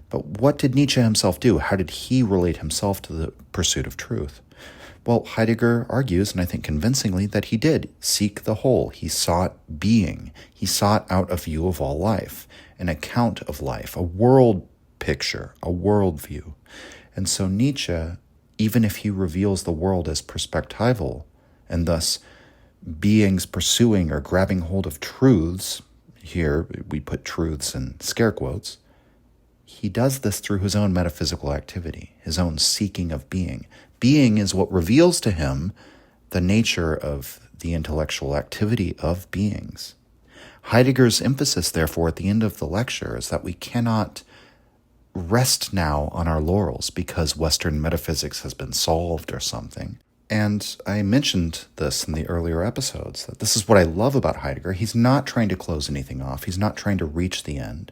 But what did Nietzsche himself do? How did he relate himself to the pursuit of truth? Well, Heidegger argues, and I think convincingly, that he did seek the whole. He sought being. He sought out a view of all life, an account of life, a world picture, a worldview. And so Nietzsche, even if he reveals the world as perspectival, and thus beings pursuing or grabbing hold of truths, here we put truths in scare quotes, he does this through his own metaphysical activity, his own seeking of being. Being is what reveals to him the nature of the intellectual activity of beings. Heidegger's emphasis, therefore, at the end of the lecture is that we cannot rest now on our laurels because Western metaphysics has been solved or something. And I mentioned this in the earlier episodes, that this is what I love about Heidegger. He's not trying to close anything off. He's not trying to reach the end.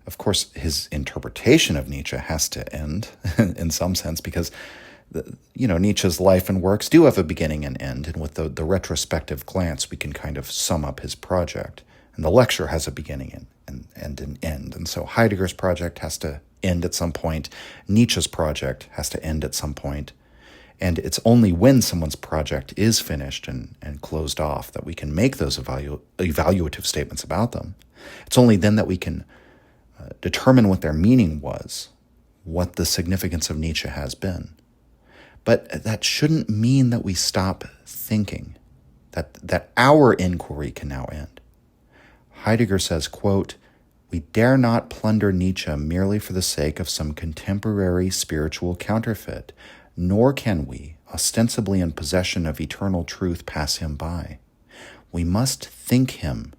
Of course, his interpretation of Nietzsche has to end in some sense because Nietzsche's life and works do have a beginning and end. And with the retrospective glance, we can kind of sum up his project. And the lecture has a beginning and an end. And so Heidegger's project has to end at some point. Nietzsche's project has to end at some point. And it's only when someone's project is finished and closed off that we can make those evaluative statements about them. It's only then that we can determine what their meaning was, what the significance of Nietzsche has been. But that shouldn't mean that we stop thinking, that our inquiry can now end. Heidegger says, quote, "We dare not plunder Nietzsche merely for the sake of some contemporary spiritual counterfeit, nor can we, ostensibly in possession of eternal truth, pass him by. We must think him.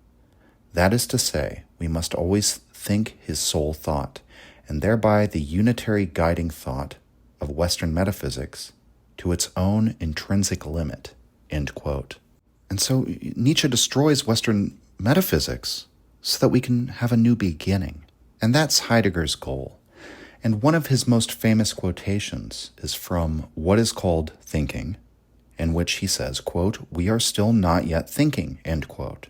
That is to say, we must always think his sole thought, and thereby the unitary guiding thought of Western metaphysics to its own intrinsic limit." End quote. And so Nietzsche destroys Western metaphysics so that we can have a new beginning. And that's Heidegger's goal. And one of his most famous quotations is from What is Called Thinking, in which he says, quote, "We are still not yet thinking," end quote.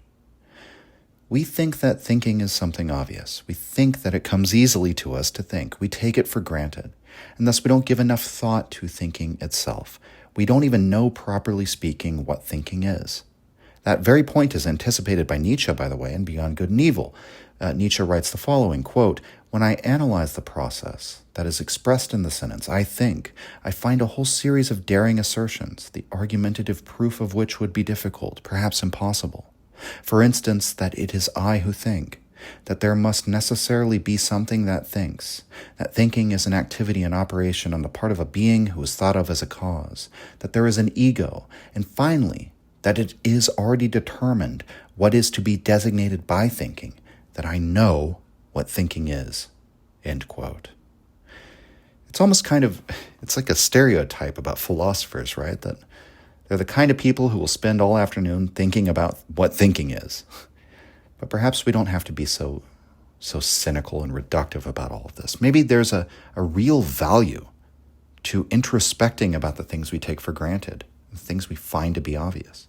We think that thinking is something obvious. We think that it comes easily to us to think. We take it for granted. And thus we don't give enough thought to thinking itself. We don't even know, properly speaking, what thinking is. That very point is anticipated by Nietzsche, by the way, in Beyond Good and Evil. Nietzsche writes the following, quote, "When I analyze the process that is expressed in the sentence, I think, I find a whole series of daring assertions, the argumentative proof of which would be difficult, perhaps impossible. For instance, that it is I who think, that there must necessarily be something that thinks, that thinking is an activity and operation on the part of a being who is thought of as a cause, that there is an ego, and finally, that it is already determined what is to be designated by thinking, that I know what thinking is," end quote. It's almost it's like a stereotype about philosophers, right? That they're the kind of people who will spend all afternoon thinking about what thinking is. But perhaps we don't have to be so cynical and reductive about all of this. Maybe there's a real value to introspecting about the things we take for granted, the things we find to be obvious,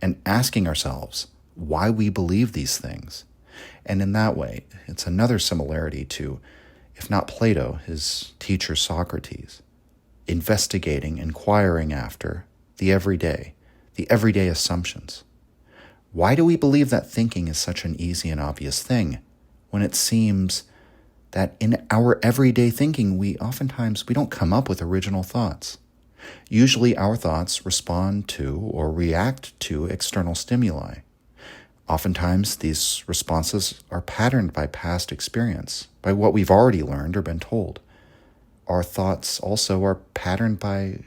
and asking ourselves why we believe these things. And in that way, it's another similarity to, if not Plato, his teacher Socrates, investigating, inquiring after the everyday assumptions. Why do we believe that thinking is such an easy and obvious thing when it seems that in our everyday thinking we don't come up with original thoughts? Usually our thoughts respond to or react to external stimuli. Oftentimes these responses are patterned by past experience, by what we've already learned or been told. Our thoughts also are patterned by,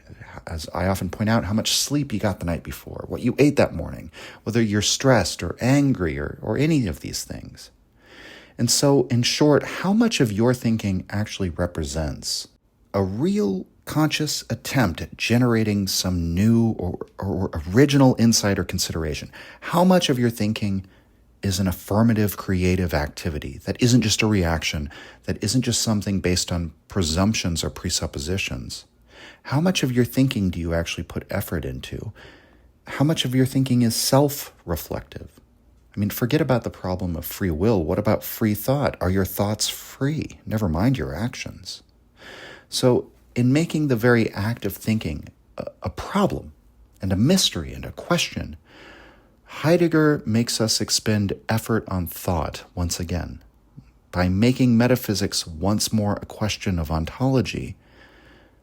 as I often point out, how much sleep you got the night before, what you ate that morning, whether you're stressed or angry or any of these things. And so, in short, how much of your thinking actually represents a real conscious attempt at generating some new or original insight or consideration? How much of your thinking is an affirmative, creative activity that isn't just a reaction, that isn't just something based on presumptions or presuppositions? How much of your thinking do you actually put effort into? How much of your thinking is self-reflective? I mean, forget about the problem of free will. What about free thought? Are your thoughts free? Never mind your actions. So, in making the very act of thinking a problem and a mystery and a question, Heidegger makes us expend effort on thought once again. By making metaphysics once more a question of ontology,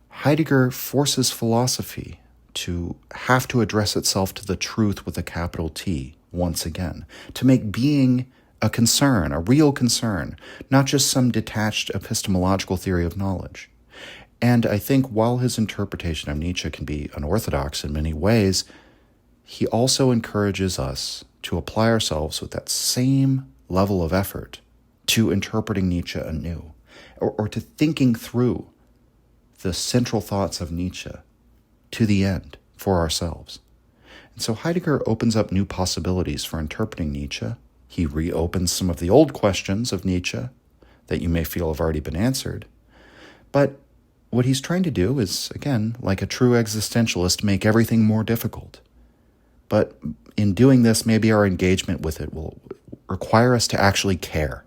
Heidegger forces philosophy to have to address itself to the truth with a capital T once again, to make being a concern, a real concern, not just some detached epistemological theory of knowledge. And I think while his interpretation of Nietzsche can be unorthodox in many ways, he also encourages us to apply ourselves with that same level of effort to interpreting Nietzsche anew, or to thinking through the central thoughts of Nietzsche to the end for ourselves. And so Heidegger opens up new possibilities for interpreting Nietzsche. He reopens some of the old questions of Nietzsche that you may feel have already been answered. But what he's trying to do is, again, like a true existentialist, make everything more difficult. But in doing this, maybe our engagement with it will require us to actually care.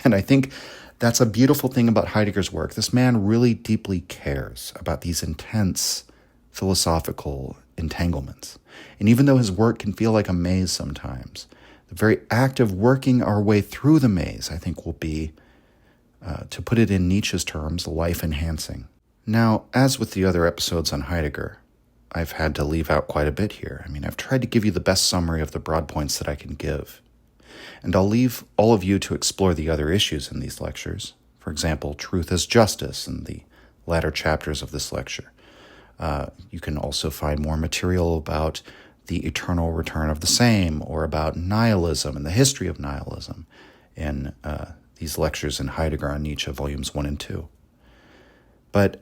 And I think that's a beautiful thing about Heidegger's work. This man really deeply cares about these intense philosophical entanglements. And even though his work can feel like a maze sometimes, the very act of working our way through the maze, I think, will be, to put it in Nietzsche's terms, life-enhancing. Now, as with the other episodes on Heidegger, I've had to leave out quite a bit here. I mean, I've tried to give you the best summary of the broad points that I can give. And I'll leave all of you to explore the other issues in these lectures. For example, truth as justice in the latter chapters of this lecture. You can also find more material about the eternal return of the same, or about nihilism and the history of nihilism in these lectures in Heidegger on Nietzsche, Volumes 1 and 2. But,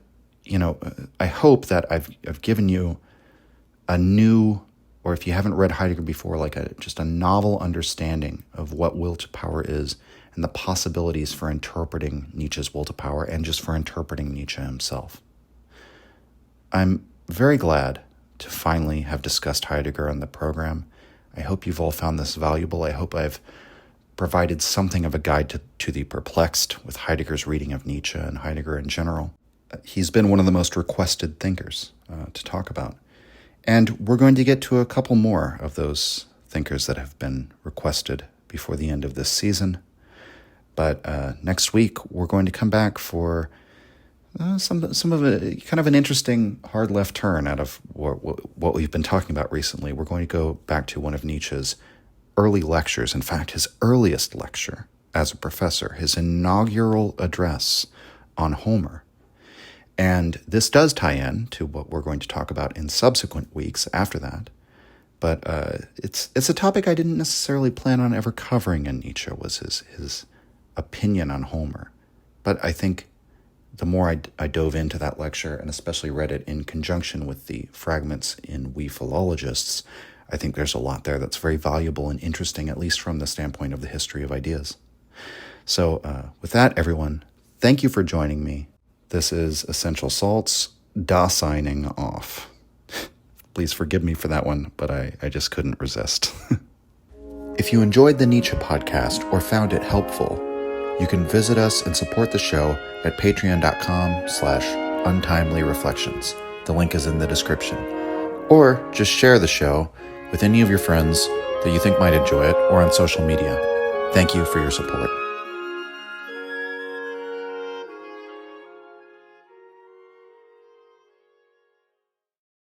I hope that I've given you a new, or if you haven't read Heidegger before, just a novel understanding of what will to power is and the possibilities for interpreting Nietzsche's will to power and just for interpreting Nietzsche himself. I'm very glad to finally have discussed Heidegger on the program. I hope you've all found this valuable. I hope I've provided something of a guide to the perplexed with Heidegger's reading of Nietzsche and Heidegger in general. He's been one of the most requested thinkers to talk about. And we're going to get to a couple more of those thinkers that have been requested before the end of this season. But next week, we're going to come back for some of a kind of an interesting hard left turn out of what we've been talking about recently. We're going to go back to one of Nietzsche's early lectures. In fact, his earliest lecture as a professor, his inaugural address on Homer. And this does tie in to what we're going to talk about in subsequent weeks after that. But it's a topic I didn't necessarily plan on ever covering in Nietzsche, was his opinion on Homer. But I think the more I dove into that lecture, and especially read it in conjunction with the fragments in We Philologists, I think there's a lot there that's very valuable and interesting, at least from the standpoint of the history of ideas. So with that, everyone, thank you for joining me. This is Essential Salts, signing off. Please forgive me for that one, but I just couldn't resist. If you enjoyed the Nietzsche podcast or found it helpful, you can visit us and support the show at patreon.com/untimelyreflections. The link is in the description. Or just share the show with any of your friends that you think might enjoy it, or on social media. Thank you for your support.